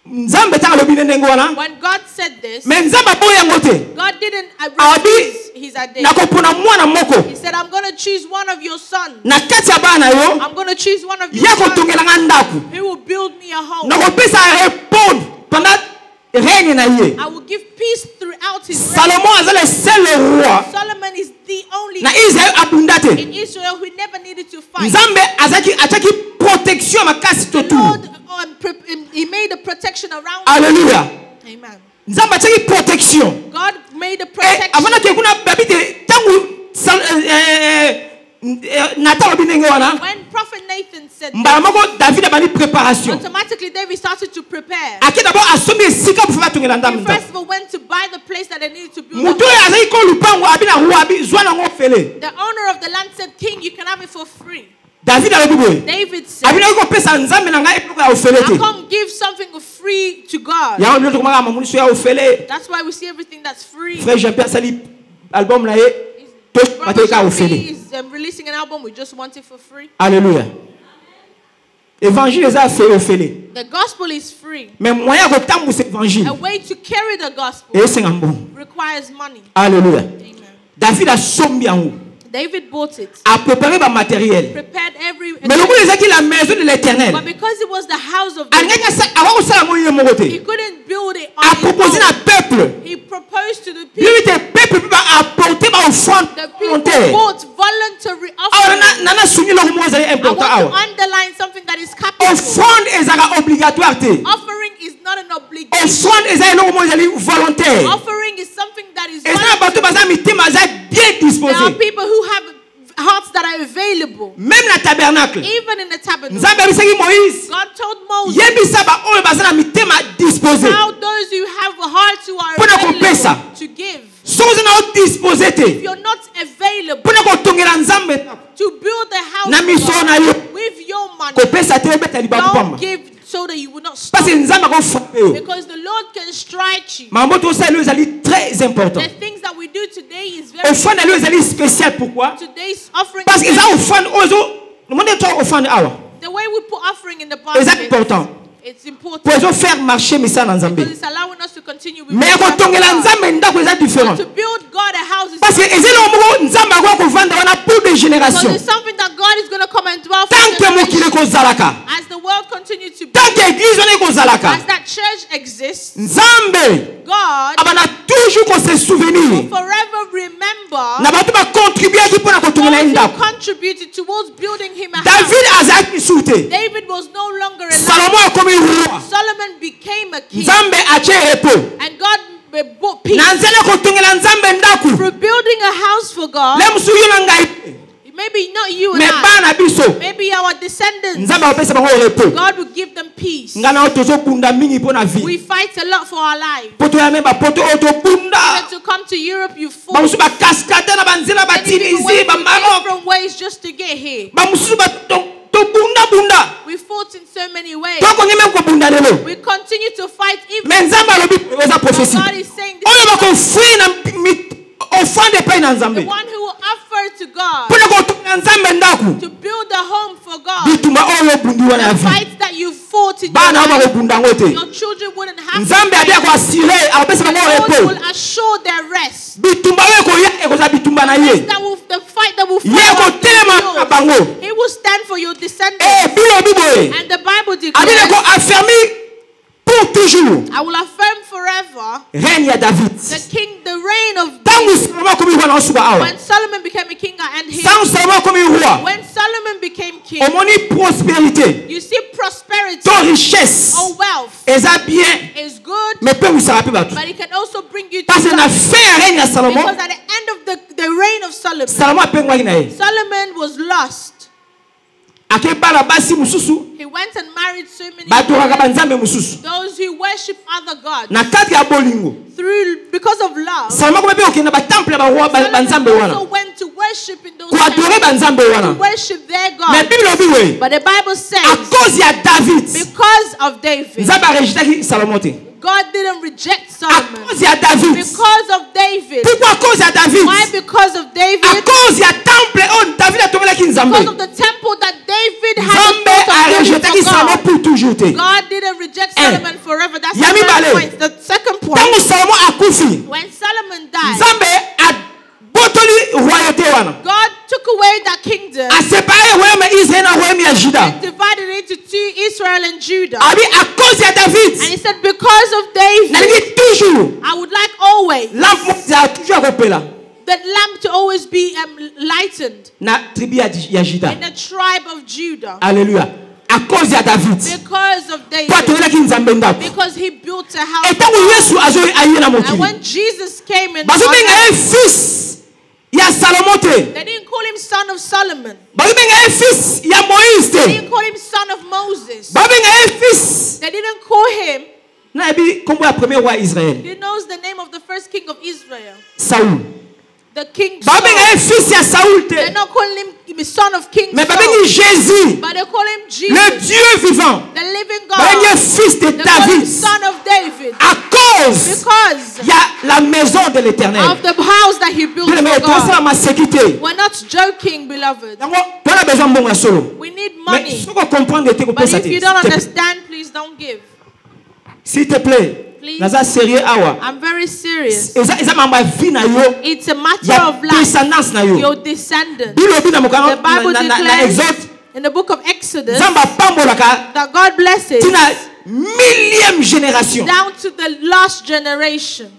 S2: nzambe ta lobi ndenge wana.
S1: When God said this,
S2: Mais nzamba boya yango te.
S1: God didn't
S2: Abi
S1: refuse his idea.
S2: nakopona mwana moko.
S1: He said, I'm going to choose one of your sons.
S2: Na kati ya bana yo
S1: I'm going to choose one of your
S2: ya
S1: sons
S2: kotongela nga ndako.
S1: who will build me a home.
S2: Nakopesa répondre pendant règne na ye.
S1: I will give peace throughout his reign.
S2: Salomon aza le seul roi
S1: Solomon is the only
S2: na Israël abunda te.
S1: in Israel who never needed to fight.
S2: Nzambe azaki ataki protection makasi
S1: The
S2: to
S1: Lord,
S2: tout.
S1: he made a protection around him.
S2: Alléluia.
S1: Amen.
S2: Nzambe ataki protection.
S1: God made a
S2: Et
S1: protection.
S2: avant que kuna babite tangu Nathan obi ndenge wana
S1: When Prophet Nathan said
S2: mbala
S1: this,
S2: moko David abandi préparation.
S1: automatically David started to prepare.
S2: Aki d'abord asombi esika pour faire tongela
S1: He
S2: ndambo.
S1: first of all went to buy the place that they needed to build.
S2: Mutu
S1: a home.
S2: azaki ko lupango abi na roi abi zwa nango fele.
S1: The owner of the land said, King, you can have it for free.
S2: David alobi boye.
S1: David said,
S2: Abi na ko pesa nzambe na ngai epoko ya ofele
S1: I
S2: te.
S1: can't give something free to God.
S2: Ya ndio tokomaka mamuniso ya ofele.
S1: That's why we see everything that's free.
S2: Frère Jean-Pierre sali album na ye. To
S1: Brother
S2: mateka
S1: Shafi
S2: ofele.
S1: is releasing an album. We just want it for free.
S2: Alléluia. Évangile eza fait ofele.
S1: The gospel is free.
S2: Mais moyen ko tambusa évangile.
S1: A way to carry the gospel
S2: Esenga mbongo.
S1: requires money.
S2: Alléluia.
S1: Amen.
S2: David a sombi yango.
S1: David bought it,
S2: A préparé ba matériel.
S1: prepared every.
S2: Mais le monde ezaki la maison de l'Éternel.
S1: But because it was the house of the
S2: Alingaka sa awa ko sala mo ye moko
S1: he
S2: te.
S1: couldn't build it
S2: A
S1: on his
S2: proposé
S1: own.
S2: na peuple.
S1: He proposed to the
S2: Lui
S1: people.
S2: te peuple peut apporter ba offrande
S1: The people
S2: volontaire.
S1: bought voluntary
S2: Awa
S1: offering.
S2: nana sunni lo mo ezali
S1: I
S2: important
S1: want
S2: awa.
S1: to underline something that is capital.
S2: Offrande ezaka obligatoire te.
S1: Offering is not an obligation.
S2: Offrande ezali lo mo ezali volontaire.
S1: Offering is something that is
S2: Ezana bato baza mitema za bien
S1: There are
S2: disposé.
S1: people who have hearts that are available.
S2: Même na tabernacle.
S1: Even in the tabernacle.
S2: Nzambe abisaki Moïse.
S1: God told Moses
S2: Yebisa ba oyo baza na mitema disposé.
S1: how those who have hearts who are
S2: Pona
S1: available
S2: kopesa.
S1: to give.
S2: Soki oza na o disposé
S1: If
S2: te.
S1: you're not available
S2: Mpona kotongela Nzambe
S1: to build the house
S2: na
S1: of
S2: miso
S1: God
S2: na yo.
S1: with your money,
S2: Kopesa te obeta libaku
S1: don't
S2: pamba.
S1: give so that you will not stop.
S2: Parce que Nzambe akofrape yo.
S1: Because the Lord can strike you.
S2: Mambo tosala yo ezali très important.
S1: The things that we do today is very
S2: Offrande na yo ezali spécial. Pourquoi?
S1: today's offering.
S2: Parce que
S1: is
S2: eza
S1: very-
S2: offrande oyo monde to offrande awa.
S1: the way we put offering in the
S2: Eza
S1: basket,
S2: important.
S1: it's important
S2: Pour ezo faire marcher misala na
S1: because
S2: Nzambe.
S1: it's allowing us to continue continue with
S2: mais
S1: the work of
S2: kotongela
S1: God.
S2: nzambe ndako eza différent
S1: To build God a house is
S2: parce que
S1: different.
S2: ezeli moko nzambe akoki kovanda wana pour des
S1: Because
S2: générations
S1: it's something that God is going to come and dwell for
S2: tant que mokili
S1: generations.
S2: ekozalaka
S1: As the world continues to be,
S2: tant que église wana ekozalaka
S1: as that church exists,
S2: nzambe
S1: God
S2: abana toujours kose souvenir
S1: will forever remember
S2: na bato bakontribuaki mpo na kotongela ye
S1: those who
S2: ndako
S1: contributed towards building him a house.
S2: david azalaki su te
S1: David was no longer alive.
S2: salomo akomi roi
S1: Solomon became a king.
S2: nzambe atie repos
S1: And God brought peace.
S2: na nzela kotongela nzambe ndako
S1: Through building a house for God,
S2: le mosusu yo na ngai te
S1: maybe not you and
S2: me
S1: I,
S2: bana biso
S1: maybe our descendants,
S2: nzambe apesa bango repos
S1: God will give them peace.
S2: ngai na oyo tozobunda mingi mpo na vie
S1: We fight a lot for our lives.
S2: po toyame bapoto oyo tobunda
S1: Even to come to Europe, you fought.
S2: bamosusu bakaskade na banzela
S1: Many people
S2: batinisie
S1: went through
S2: bamarok
S1: different ways just to get here.
S2: bamosusu tobundabunda
S1: We fought in so many ways.
S2: tokongi meme kobunda lelo
S1: We continue to fight even
S2: me nzambe alobi eza
S1: though
S2: prophétie
S1: God is saying this
S2: oyo
S1: is
S2: bakofui na offrande epai na
S1: the
S2: nzambe
S1: one who will offer to God
S2: mpona kotonga nzambe ndako
S1: to build a home for God.
S2: bitumba oyo obundi wana ya
S1: The
S2: vie
S1: fights that you fought in your
S2: bana oyo
S1: life,
S2: bakobunda yango te
S1: your children wouldn't have
S2: nzambe abi akoasire akopesa bango
S1: God
S2: repos
S1: will assure their rest.
S2: bitumba oyo ekoya ekozala bitumba na ye
S1: The fight that will
S2: ye
S1: follow
S2: ekotelema na
S1: yours.
S2: bango
S1: He will stand for your descendants.
S2: bilobi boye
S1: And the Bible
S2: abili
S1: declares,
S2: ekoaffermi pour toujours
S1: I will affirm forever
S2: règne ya david
S1: the reign of
S2: ntango
S1: David.
S2: salomo akomi roi na osuka awa
S1: When Solomon became a king and
S2: ntango salomo akomi roi
S1: when Solomon became king,
S2: omoni prospérité
S1: you see prosperity
S2: to richesse
S1: or wealth
S2: eza bien
S1: is good,
S2: me mpe wisaka mpe bato
S1: but it can also bring you to
S2: parce que na
S1: life.
S2: fin ya règne ya salomo
S1: Because at the end of the reign of Solomon,
S2: salomo apengwaki na ye
S1: Solomon was lost.
S2: akebala basi mosusu
S1: He went and married so many
S2: batokaka
S1: women,
S2: banzambe mosusu
S1: those who worship other gods
S2: na kati ya bolingo
S1: because of love.
S2: salomo akomi mpe kokende batemple ya baroi banzambe
S1: Solomon
S2: wana
S1: also went to worship in those
S2: koadore
S1: temples,
S2: banzambe
S1: to
S2: wana
S1: worship their
S2: me
S1: God.
S2: bible obi we
S1: But the Bible says,
S2: a cause ya david
S1: because of David,
S2: nzambe arejetaki salomo te
S1: God didn't reject
S2: a
S1: Solomon.
S2: cause ya david
S1: Because of David.
S2: pourquoi a cause ya david
S1: Why? Because of
S2: a
S1: David.
S2: cause ya temple oyo david atongelaki nzambe
S1: Because of the temple that David had
S2: nzambe
S1: built of building
S2: arejetaki
S1: for
S2: salomo
S1: God.
S2: pour toujours te
S1: God didn't reject Solomon forever. That's
S2: Ya
S1: the first
S2: mibale.
S1: point. The second point,
S2: ntango salomo akufi
S1: when Solomon died,
S2: nzambe abotoli royauté wana
S1: God took away that kingdom
S2: asepare royaume ya israel na royaume ya juda
S1: and divided it into two, Israel and Judah.
S2: abi a cause ya david
S1: And he said, because of David,
S2: nalingi toujours
S1: I would like always
S2: lampe moko ezala toujours akopela
S1: the lamp to always be lightened
S2: na tribu ya juda
S1: in the tribe of Judah.
S2: alleluya a cause ya david
S1: Because of
S2: po
S1: David.
S2: atoyelaki nzambe ndako
S1: Because he built a house.
S2: etango yesu aye na
S1: And
S2: mokili
S1: when Jesus came in,
S2: bazobenga ye fils ya salomo te
S1: they didn't call him son of Solomon.
S2: bazobenga ye fils ya moïse
S1: They
S2: te
S1: didn't call him son of Moses.
S2: bazobenga ye fils
S1: They didn't call him.
S2: nayebi nkombo ya premier roi israel
S1: He knows the name of the first king of Israel,
S2: saul
S1: the king
S2: babenga
S1: Saul.
S2: ye fils ya saul
S1: They're
S2: te
S1: not calling him son of King
S2: mais
S1: Saul,
S2: babengi jésus
S1: but they call him
S2: le
S1: Jesus,
S2: dieu vivant
S1: the living
S2: babengi ye
S1: God.
S2: fils de
S1: They call him
S2: david
S1: son of David
S2: à cause
S1: because
S2: ya la maison de l'éternel
S1: of the house that he built
S2: bien aimé
S1: for
S2: tozosala
S1: God.
S2: maseki te
S1: We're not joking, beloved.
S2: yango tona besoin mbongo ya solo
S1: We need
S2: mais
S1: money.
S2: soki okomprendre te
S1: But
S2: kopesa
S1: if
S2: te
S1: you don't
S2: S'il te plaît.
S1: understand, please don't give.
S2: s'il te plaît
S1: Please.
S2: naza sérieux awa
S1: I'm very serious.
S2: eza mambo ya vie na yo
S1: It's a matter
S2: ya
S1: of life.
S2: descendance na yo
S1: Your descendants.
S2: bilobi na
S1: The
S2: mokano
S1: Bible
S2: na
S1: declares
S2: exode
S1: in the book of Exodus
S2: nzambe apambolaka
S1: that God blesses
S2: tina millième génération
S1: down to the last generation.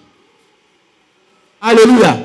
S2: alléluia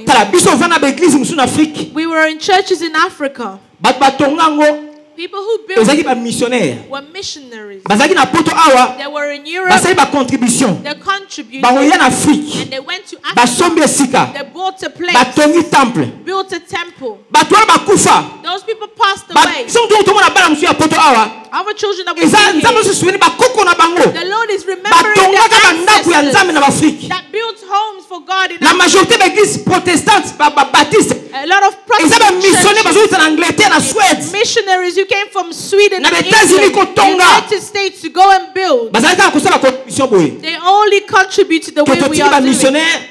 S2: tala biso ovanda baeglise mosusu na afrique
S1: We were in churches in Africa.
S2: bato batonga yango
S1: People who built
S2: ezalaki
S1: it
S2: bamissionnaire
S1: were missionaries.
S2: bazalaki na poto awa
S1: They were in Europe.
S2: basali bacontribution
S1: They contributed
S2: bangoya na afrique
S1: and they went to
S2: basombi
S1: Africa.
S2: esika
S1: They bought a place,
S2: batongi temple
S1: built a temple.
S2: bato wana bakufa
S1: Those people passed away.
S2: biso tomona bana mosusu ya poto awa
S1: Our children that we
S2: eza
S1: see
S2: nzambe
S1: here,
S2: mosusu souveni bakoko na bango
S1: the Lord is remembering
S2: batongaka
S1: the
S2: bandako ya nzambe na
S1: ancestors
S2: baafrike
S1: that built homes for God in
S2: la
S1: Africa.
S2: majorité baeglise protestante babaptiste
S1: A lot of
S2: eza
S1: Protestant
S2: bamissionnaire
S1: churches,
S2: bazozita na anglais Angleterre, la Suède.
S1: Missionaries who came from Sweden
S2: Na
S1: and
S2: États-Unis,
S1: England,
S2: Kotonga.
S1: United States to go and build.
S2: Bazalaka kosala contribution boye.
S1: They only contribute to the way we are doing.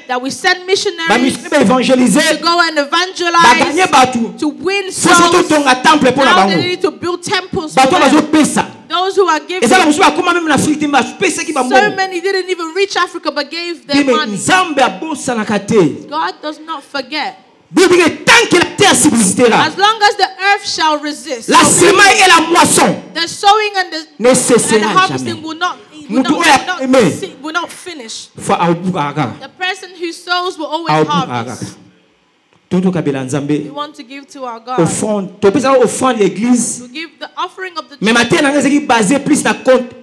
S1: That we send
S2: Ba
S1: missionaries
S2: missionnaire ba évangéliser.
S1: to go and
S2: Ba gagner
S1: evangelize,
S2: batou.
S1: to win
S2: Faut surtout
S1: souls.
S2: tonga temple pour na
S1: Now they
S2: bango.
S1: need to build temples for
S2: Bato bazo
S1: them.
S2: pesa.
S1: Those who are giving.
S2: Et ça la musu akoma même na Afrique timba pesa ki ba
S1: So
S2: mbongo.
S1: many didn't even reach Africa but gave their
S2: Bime
S1: money.
S2: nzambe abosanaka te.
S1: God does not forget.
S2: Bible dit tant que la terre subsistera,
S1: As long as the earth shall resist,
S2: la semaille et la moisson
S1: the sowing and
S2: ne
S1: the
S2: cessera jamais.
S1: harvesting will not finish.
S2: Fa aubugaka.
S1: The person who sows will always
S2: Aubugaka.
S1: harvest.
S2: Toto kabela nzambe.
S1: We want to give to our God.
S2: Offrande, to pesa offrande l'église.
S1: To give the offering of the
S2: Mais matin na ngezi basé plus na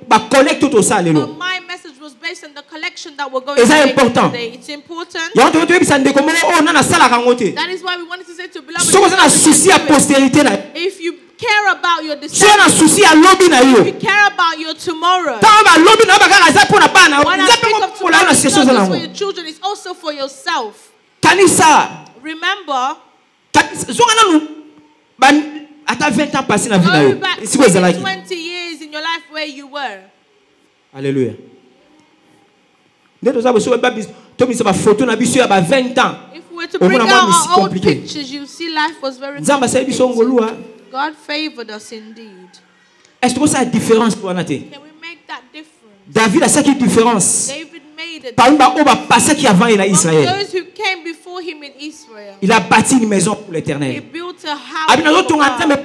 S2: ba collecte tout ça lelo.
S1: But my message was based on the collection that we're going
S2: Et
S1: to
S2: ça
S1: make
S2: important.
S1: today. It's important.
S2: Ya to to bisa ndeko mo o na na sala kangote.
S1: That is why we wanted to say to beloved.
S2: Soko na souci à postérité na.
S1: If you care about your
S2: Soko na
S1: descendants,
S2: souci à lobby na
S1: if
S2: yo.
S1: you care about your tomorrow,
S2: Tant ba lobby na ba kala za pona bana.
S1: when I
S2: Nzape
S1: speak
S2: ko
S1: of
S2: pola na
S1: tomorrow, it's
S2: situation
S1: not
S2: na
S1: just for
S2: ngo.
S1: your children, it's also for yourself.
S2: Kanisa.
S1: Remember,
S2: Zonga na nu ban ata 20 ans passé na vie na
S1: go
S2: yo.
S1: back
S2: Si vous allez.
S1: 20 years in your life where you were.
S2: Alléluia. Ndeto za boso ba bis to bisa ba photo na biso ya ba 20 ans.
S1: If we were to bring
S2: Omona
S1: out
S2: mwa misi
S1: our old
S2: compliqué.
S1: pictures, you see life was very
S2: Nzamba sa biso
S1: complicated.
S2: ngolua.
S1: God favored us indeed.
S2: Est-ce que ça a différence pour anaté?
S1: Can we make that difference?
S2: David a ça qui différence.
S1: David made it.
S2: Parmi ba oba passé qui avant il a
S1: From
S2: Israël.
S1: those who came before him in Israel,
S2: Il a bâti une maison pour
S1: he
S2: l'Éternel.
S1: built a house.
S2: Abina zo
S1: for
S2: tonga
S1: God.
S2: nzambe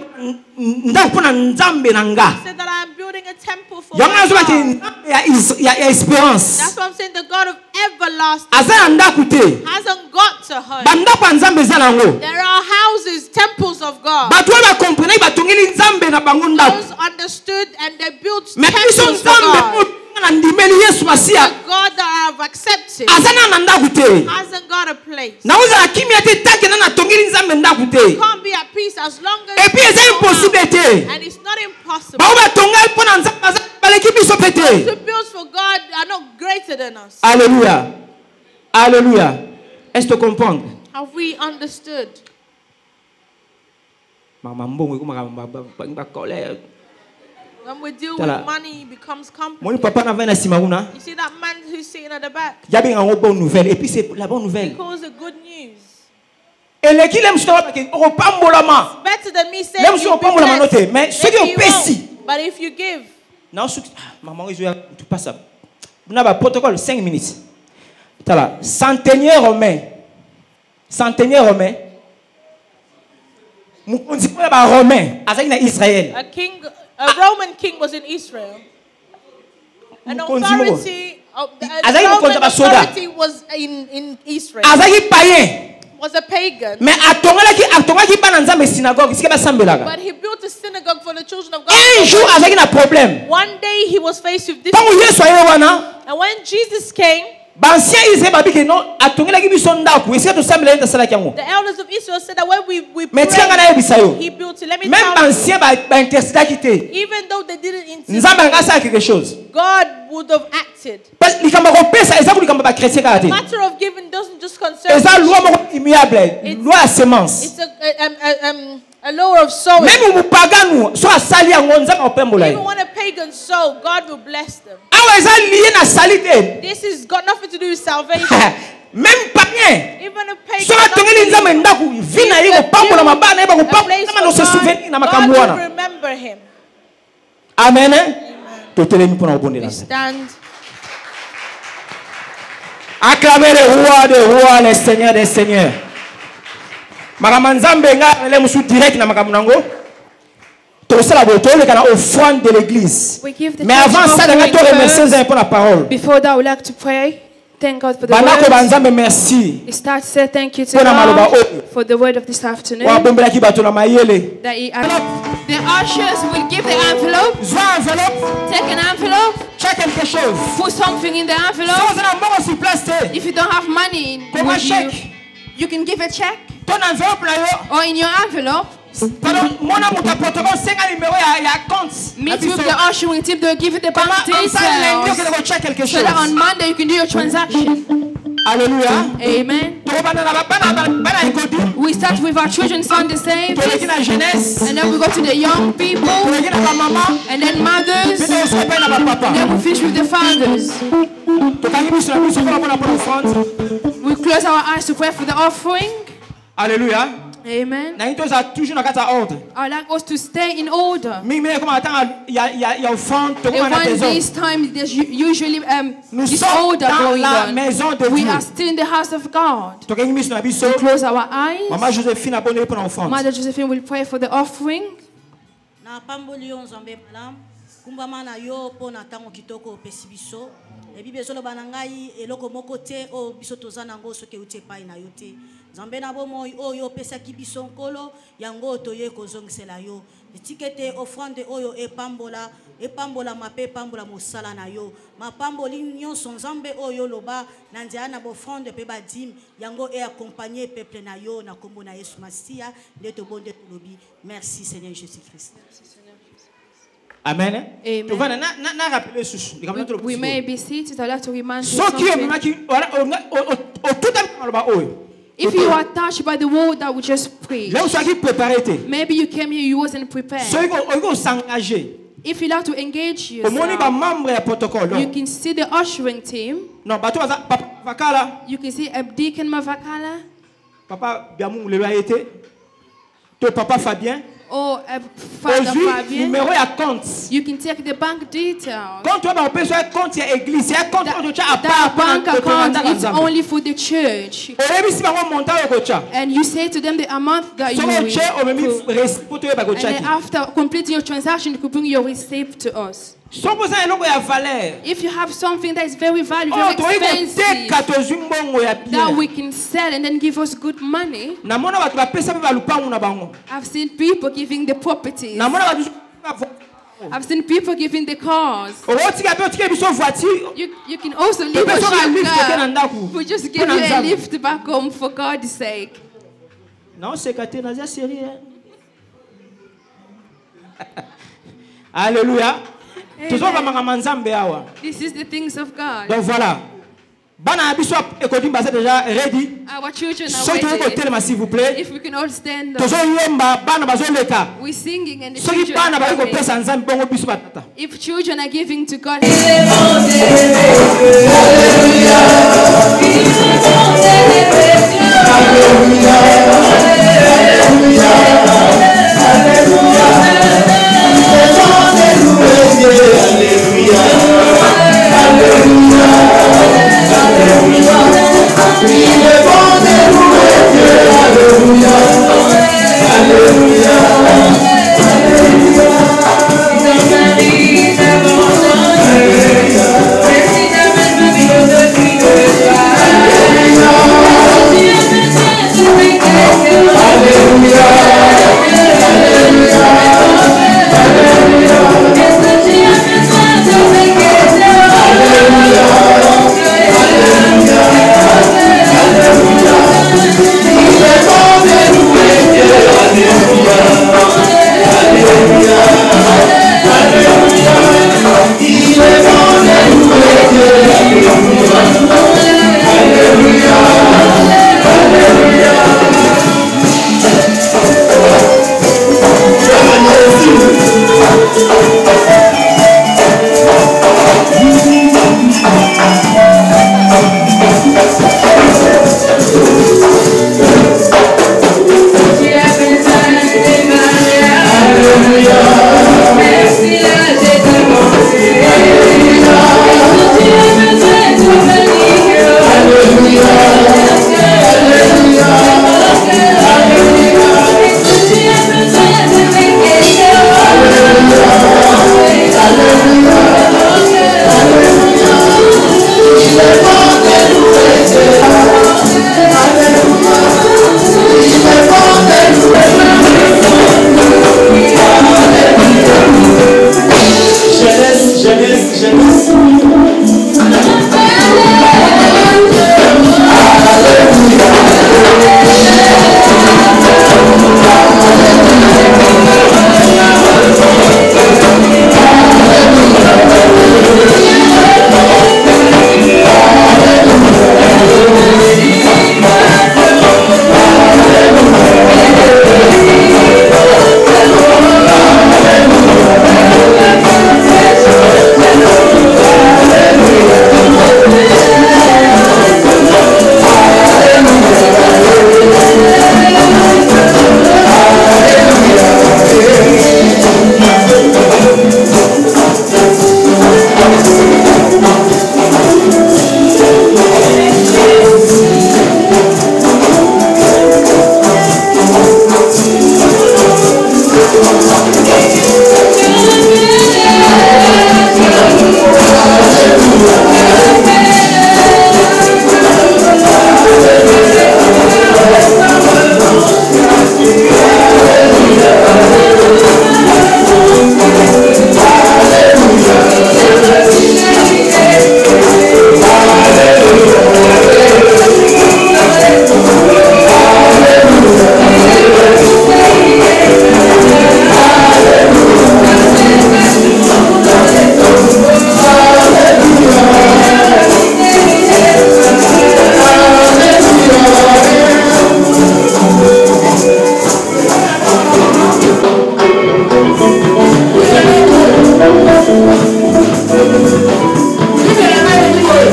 S2: ndako pona nzambe na nga.
S1: He said that I am building a temple for
S2: Yanga
S1: my
S2: zo bati
S1: God.
S2: ya espérance.
S1: That's what I'm saying. The God of everlasting
S2: Aza ndako te.
S1: hasn't got to her.
S2: Bandako ya nzambe za nango.
S1: There are houses, temples of God.
S2: Bato ba comprendre ba tongeli nzambe na bango ndako.
S1: Those understood and they built
S2: Mais biso
S1: temples for
S2: nzambe
S1: God.
S2: na ndimeli Yesu masia.
S1: The God that I have accepted
S2: Azana na ndako te.
S1: hasn't got a place.
S2: Na uza kimia te tanke na na tongeli nzambe ndako te.
S1: Can't be at peace as long as
S2: Et puis c'est
S1: you don't
S2: impossible
S1: have.
S2: te.
S1: And it's not impossible.
S2: Ba ba tonga pona nzambe aza baleki biso
S1: Those
S2: pete.
S1: who build for God are not greater than us.
S2: Alléluia. Alléluia. Est-ce que tu comprends?
S1: Have we understood?
S2: Mama mbongo ko ba colère.
S1: When we deal
S2: Tala.
S1: with money, it becomes
S2: Mon
S1: complicated.
S2: papa na vena simaguna.
S1: You see that man who's sitting at the back?
S2: Yabi nga bonne nouvelle et puis c'est la bonne nouvelle.
S1: Calls it good news.
S2: Et les qui l'aiment sur ko pambolama.
S1: Better than me saying
S2: Même
S1: you
S2: si on
S1: be
S2: prend la
S1: blessed.
S2: manote, mais ceux qui ont
S1: Maybe you
S2: pessi.
S1: won't. But if you give,
S2: Non, maman je tu passes ça. On a un protocole 5 minutes. Tala, centenier romain. Centenier romain. Mon dit ba romain, azali na Israël.
S1: a Roman king was in Israel. An authority, a Roman authority was in Israel.
S2: Azali païen.
S1: Was a pagan.
S2: Mais atongaki bana nzambe synagogue, sike basambelaka.
S1: But he built a synagogue for the children of God.
S2: Un jour azali na problème.
S1: One day he was faced with this.
S2: Tango Yesu aye wana,
S1: And when Jesus came,
S2: bancien Israël babiki no atongelaki biso ndako, esika to sambela nta salaki yango.
S1: the elders of Israel said that when we
S2: Mais tika ngana yebisa yo.
S1: he built it. Let me
S2: Même
S1: tell you,
S2: bancien ba intercédaki te.
S1: even though they didn't insist,
S2: Nzambe ngasa quelque chose.
S1: God would have acted.
S2: Parce que likambo kopesa eza ko likambo ba chrétien kaka te.
S1: Matter of giving doesn't just concern.
S2: Eza loi moko immuable, loi ya semence.
S1: It's a law of sowing.
S2: Même mupaganu so asali yango nzambe opembola ye.
S1: Even when a pagan sow, God will bless them.
S2: Awa eza lié na salite.
S1: This has got nothing to do with salvation.
S2: Même païen.
S1: Even a pagan.
S2: So atongeli nzambe ndako vina ye kopambola mabana ye ba kopambola no se souvenir na makambo
S1: God
S2: wana.
S1: will remember him.
S2: Amen. Totelemi pona obondela.
S1: We stand.
S2: Acclamez le roi des rois, le seigneur des seigneurs. Makambo nzambe nga le musu direct na makambo nango. Tosala boto le kana offrande de l'église. Mais avant ça, on va te remercier pour la parole.
S4: Before that, I would like to pray. Thank God for the
S2: Banako
S4: word.
S2: banzambe merci.
S4: We start to say thank you to
S2: Pona maloba
S4: God
S2: oyo.
S4: for the word of this afternoon.
S2: Wa bombela ki bato na mayele.
S4: That he, the ushers will give the envelope.
S2: Zwa enveloppe.
S4: Take an envelope.
S2: Check quelque chose.
S4: Put something in the
S2: So
S4: envelope.
S2: vous avez bon sur place te.
S4: If you don't have money,
S2: Comment
S4: would
S2: check?
S4: you can give a check.
S2: Ton enveloppe là yo.
S4: Or in your envelope,
S2: Pardon, mon amour ta protocole 5 numéro ya compte.
S4: meet with the ushering team. They'll give you the bank
S2: Comme ça lundi
S4: details.
S2: on check quelque
S4: So
S2: chose.
S4: that on Monday you can do your transaction.
S2: Alléluia.
S4: Amen.
S2: To
S4: We start with our children Sunday service, and then we go to the young people, and then mothers, and then we finish with the fathers. We close our eyes to pray for the offering.
S2: Alléluia.
S4: Amen.
S2: I'd
S4: like us to stay in order. And when this time there's usually this order going on. We are still in the house of God. We close our eyes. Mother Josephine will pray for the offering.
S5: kumbamana yo pona tango kitoko pesibiso ebi bezolo banangai eloko moko te o biso tozana ngo soke utie pai na yote Zambe na bomo oyo pesa kibiso nkolo yango toye kozongisela yo etikete offrande oyo epambola mape pambola mosala na yo mapamboli nyonso Nzambe oyo loba na nziana bo offrande pe badim yango e accompagner peuple na yo na kombo na Yesu Masia nde to bonde lobi merci Seigneur Jésus Christ.
S2: Amen.
S4: Amen. We may be seated. I'd like to remind you something. If you are touched by the word that we just preached, maybe you came here, you wasn't prepared. If you like to engage yourself, you can see the ushering team. You can see Deacon Mavakala.
S2: Papa Fabien.
S4: Or Father Fabien. You can take the bank details. That bank account is only for the church. And you say to them the amount that you will. And then after completing your transaction, you could bring your receipt to us. If you have something that is very valuable, very expensive, that we can sell and then give us good money. I've seen people giving the properties. I've seen people giving the cars. You can also leave us your car. We just give you a lift back home for God's sake.
S2: Alléluia.
S4: This is the things of God.
S2: Donc voilà. Déjà ready.
S4: Our children are ready.
S2: S'il vous plaît.
S4: If we can all stand up. We're singing and the children are ready. If children are giving to God,
S6: Hallelujah.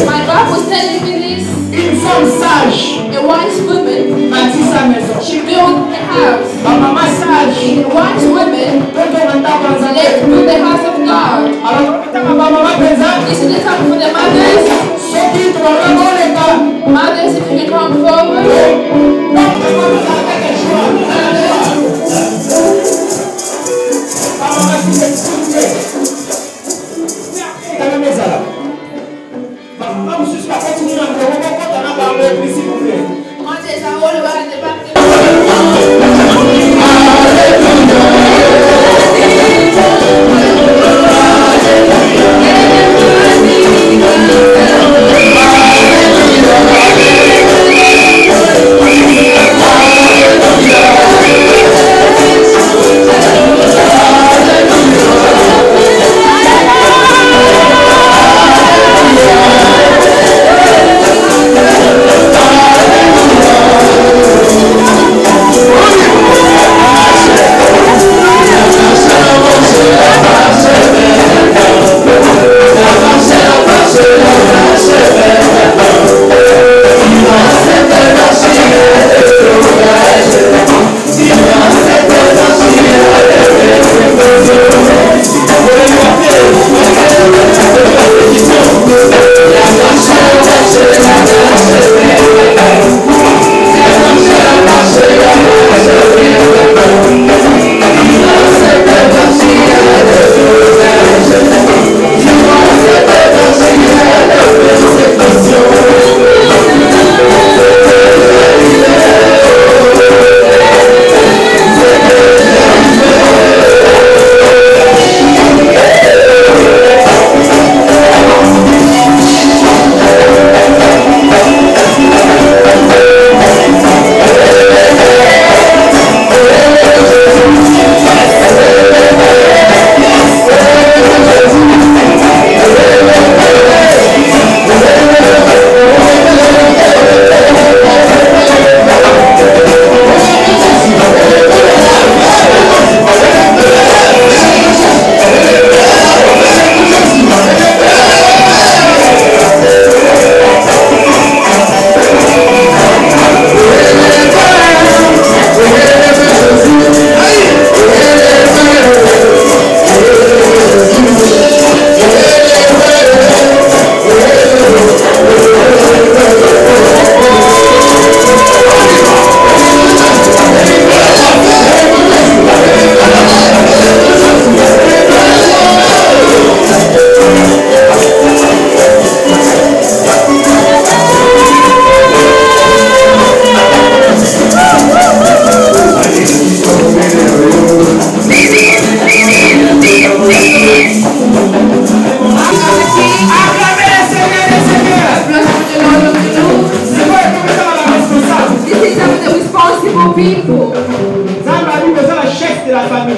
S4: My God was telling me this.
S2: Une femme sage.
S4: A wise woman.
S2: Bâtit sa maison.
S4: She built a house.
S2: Ma maman sage.
S4: A wise woman. Let's build the house of God. This is the time for the mothers. Mothers, if you can come forward. Mothers are all around the back.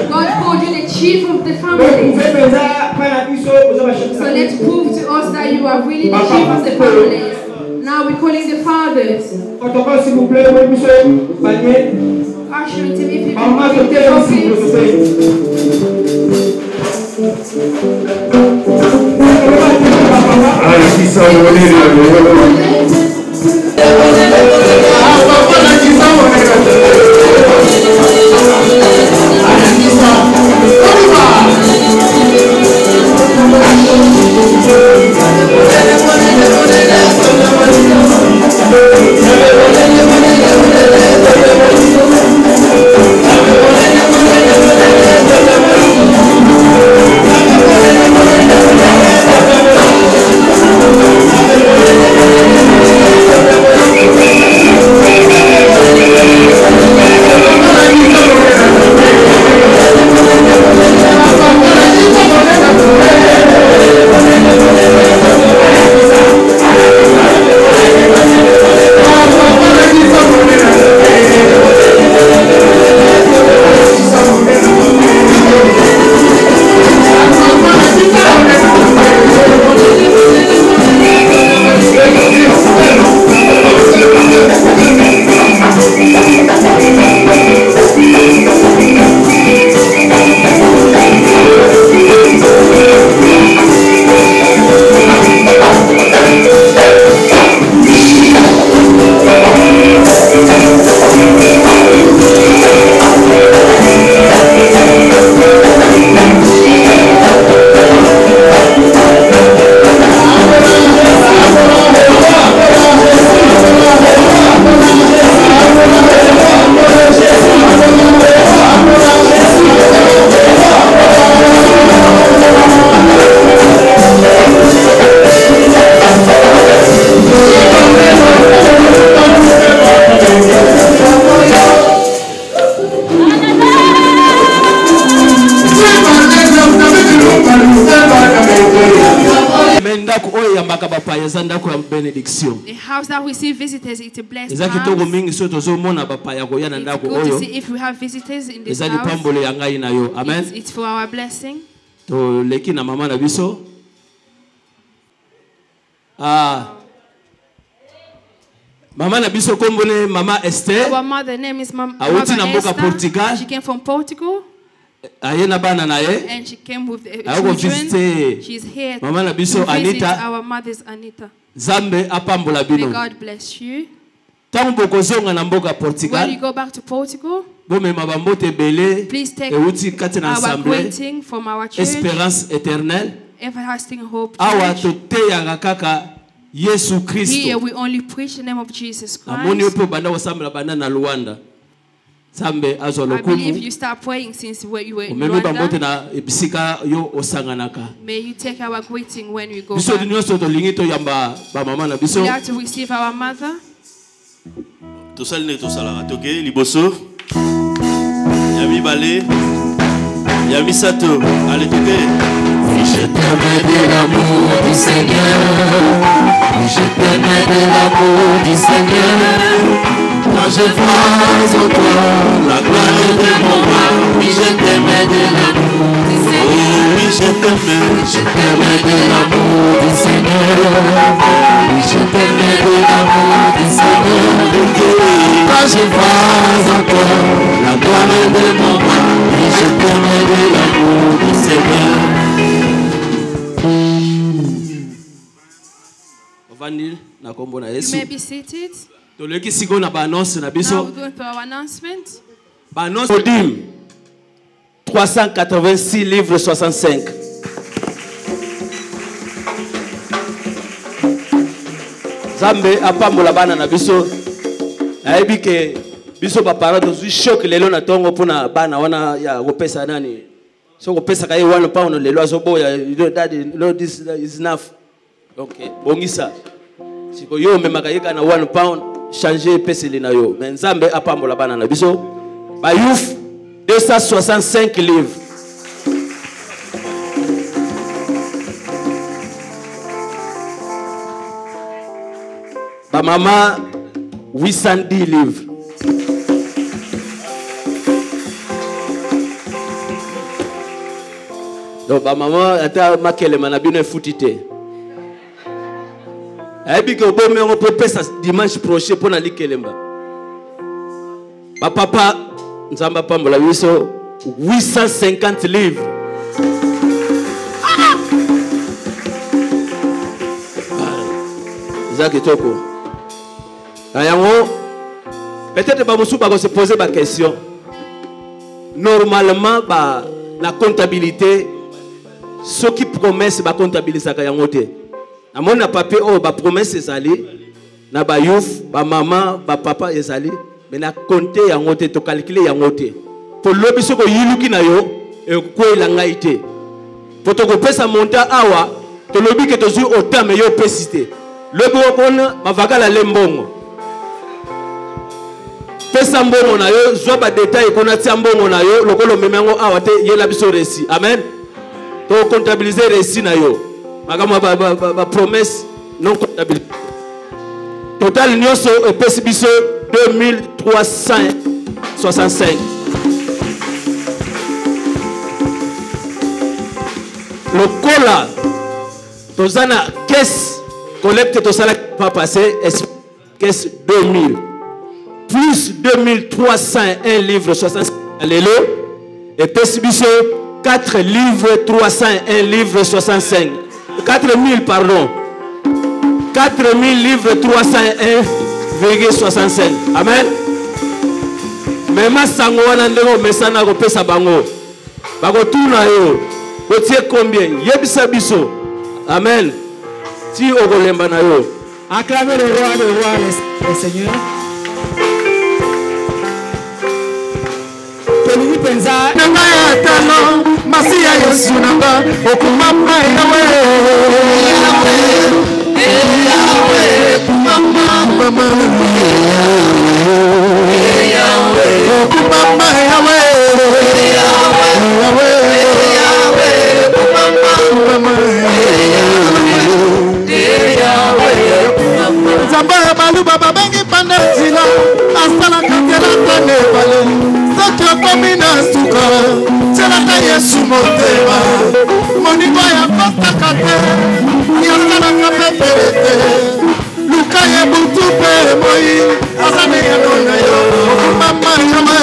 S1: God called you the chief of the family. So let's prove to us that you are really the chief of the family. Now we're calling the fathers. Usher it to me if you can take the
S6: Amen.
S4: house that receives visitors is a blessed house. It's good to see if we have visitors in this house.
S3: Amen.
S4: It's for our blessing.
S3: Mama na biso kombone Mama Esther.
S4: Our mother name is Mama Esther. She came from Portugal. And she came with the children. She's here
S3: Mama na biso
S4: to visit
S3: Anita.
S4: Our mother's Anita.
S3: Zambe apambola bino.
S4: May God bless you.
S3: When you
S4: go back to Portugal, please take
S3: our
S4: greeting from our church.
S3: Espérance éternelle.
S4: Everlasting Hope
S3: Church.
S4: Here we only preach the name of Jesus Christ. I believe you start praying since you were in Rwanda. May you take our greeting when we go back. We have to receive our mother.
S3: Yami Balé, Yami Sato, allez toquer.
S6: Je t'aimais de l'amour du Seigneur. Je t'aimais de l'amour du Seigneur. Quand je vois en toi la gloire de mon roi. Oui, je t'aimais de l'amour du Seigneur. Oui, je t'aimais de l'amour du Seigneur. Oui, je t'aimais de l'amour du Seigneur. Quand je vois en toi la gloire de mon roi. Oui, je t'aimais de l'amour du Seigneur.
S4: You may be seated. Now we're going to our announcement.
S3: 386 livres 65. Zambe apambola bana na biso. Aibi ke biso ba parents dozui choc lelo na tongo pona bana wana ya kopesa nani. So kopesa kai 1 pound lelo azobo ya daddy Lord this is enough. Okay, bongisa. Siko yo memaka yeka na 1 pound changer peseli na yo. Mais Nzambe apambola bana na biso. Ba youth 265 livres. Ba mama 810 livres. Donc ba maman ata makele manabino efutite. Aibi que bon on peut passer dimanche prochain pour na likelemba. Ba papa Nzamba pambola biso 850 livres. Zaki toko. Ayango peut-être ba musu ba se poser ba question. Normalement ba la comptabilité ce qui promesse ba comptabiliser ka yango te. Amona papier oh ba promesse ezali na ba youth ba maman ba papa ezali mais na compter yango te to calculer yango te. Pour lobi soko yiluki na yo e ko elanga ite. Pour to ko pesa monta awa to lobi ke to zu autant mais yo pesité. Lobi okona mavakala lembongo. Pesa mbongo na yo zo ba détail kona tia mbongo na yo lokolo memengo awa te yela biso resi. Amen. To comptabiliser resi na yo. Magama ba promesse non comptabilité. Total nyoso e pesi biso 2365. Le cola tozana caisse collecte to sala pas passer caisse 2000 plus 2301 livres 65 allélo et pesi biso 4 livres 301 livres 65 4000 pardon 4000 livres 301,65 amen. Même sango wana ndeko mesana ko pesa bango bako tuna yo botie combien yebisa biso amen ti okolemba na yo.
S2: Acclamez le roi de roi le Seigneur. Toni penza nanga ya tano masia Yesu nanga okumama yawe yawe kumama mama yawe okumama yawe yawe kumama mama
S6: mina suka selaka Yesu motema monimo ya kotaka te yasalaka pepele te luka ye butu pe moi azane ya nona yo mama mama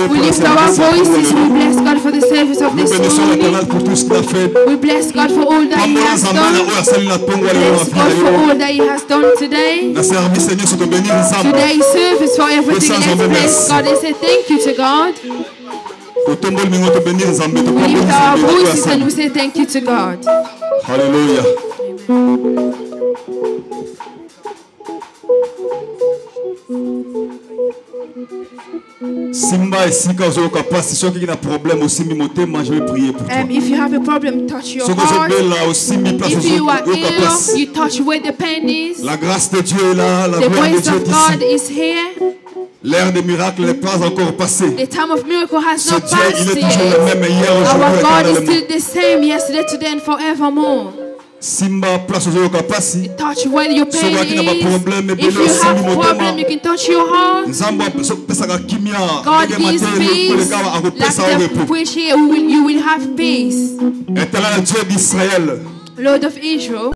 S4: We lift our voices, we bless God for the service of this morning. We bless God for all that He has done. Bless God for all that He has done today. Today's service, for everything He has blessed God, and say thank you to God. We lift our voices and we say thank you to God.
S6: Hallelujah. Simba et Sika ozoka pasi soki na problème osimbi motema je vais prier pour toi.
S4: If you have a problem, touch your heart. If you are ill, you touch where the pain is.
S6: La grâce de Dieu est là, la gloire de Dieu
S4: est ici.
S6: L'ère des miracles n'est pas encore passée.
S4: The time of miracle has not passed
S6: il est toujours le même hier,
S4: aujourd'hui. Our God is still the same yesterday, today and forevermore.
S6: Simba place aux kapasi.
S4: Touch where your pain is. If you have a problem, you can touch your heart. God gives peace. Like the preach here, you will have peace.
S6: Lord
S4: of Israel.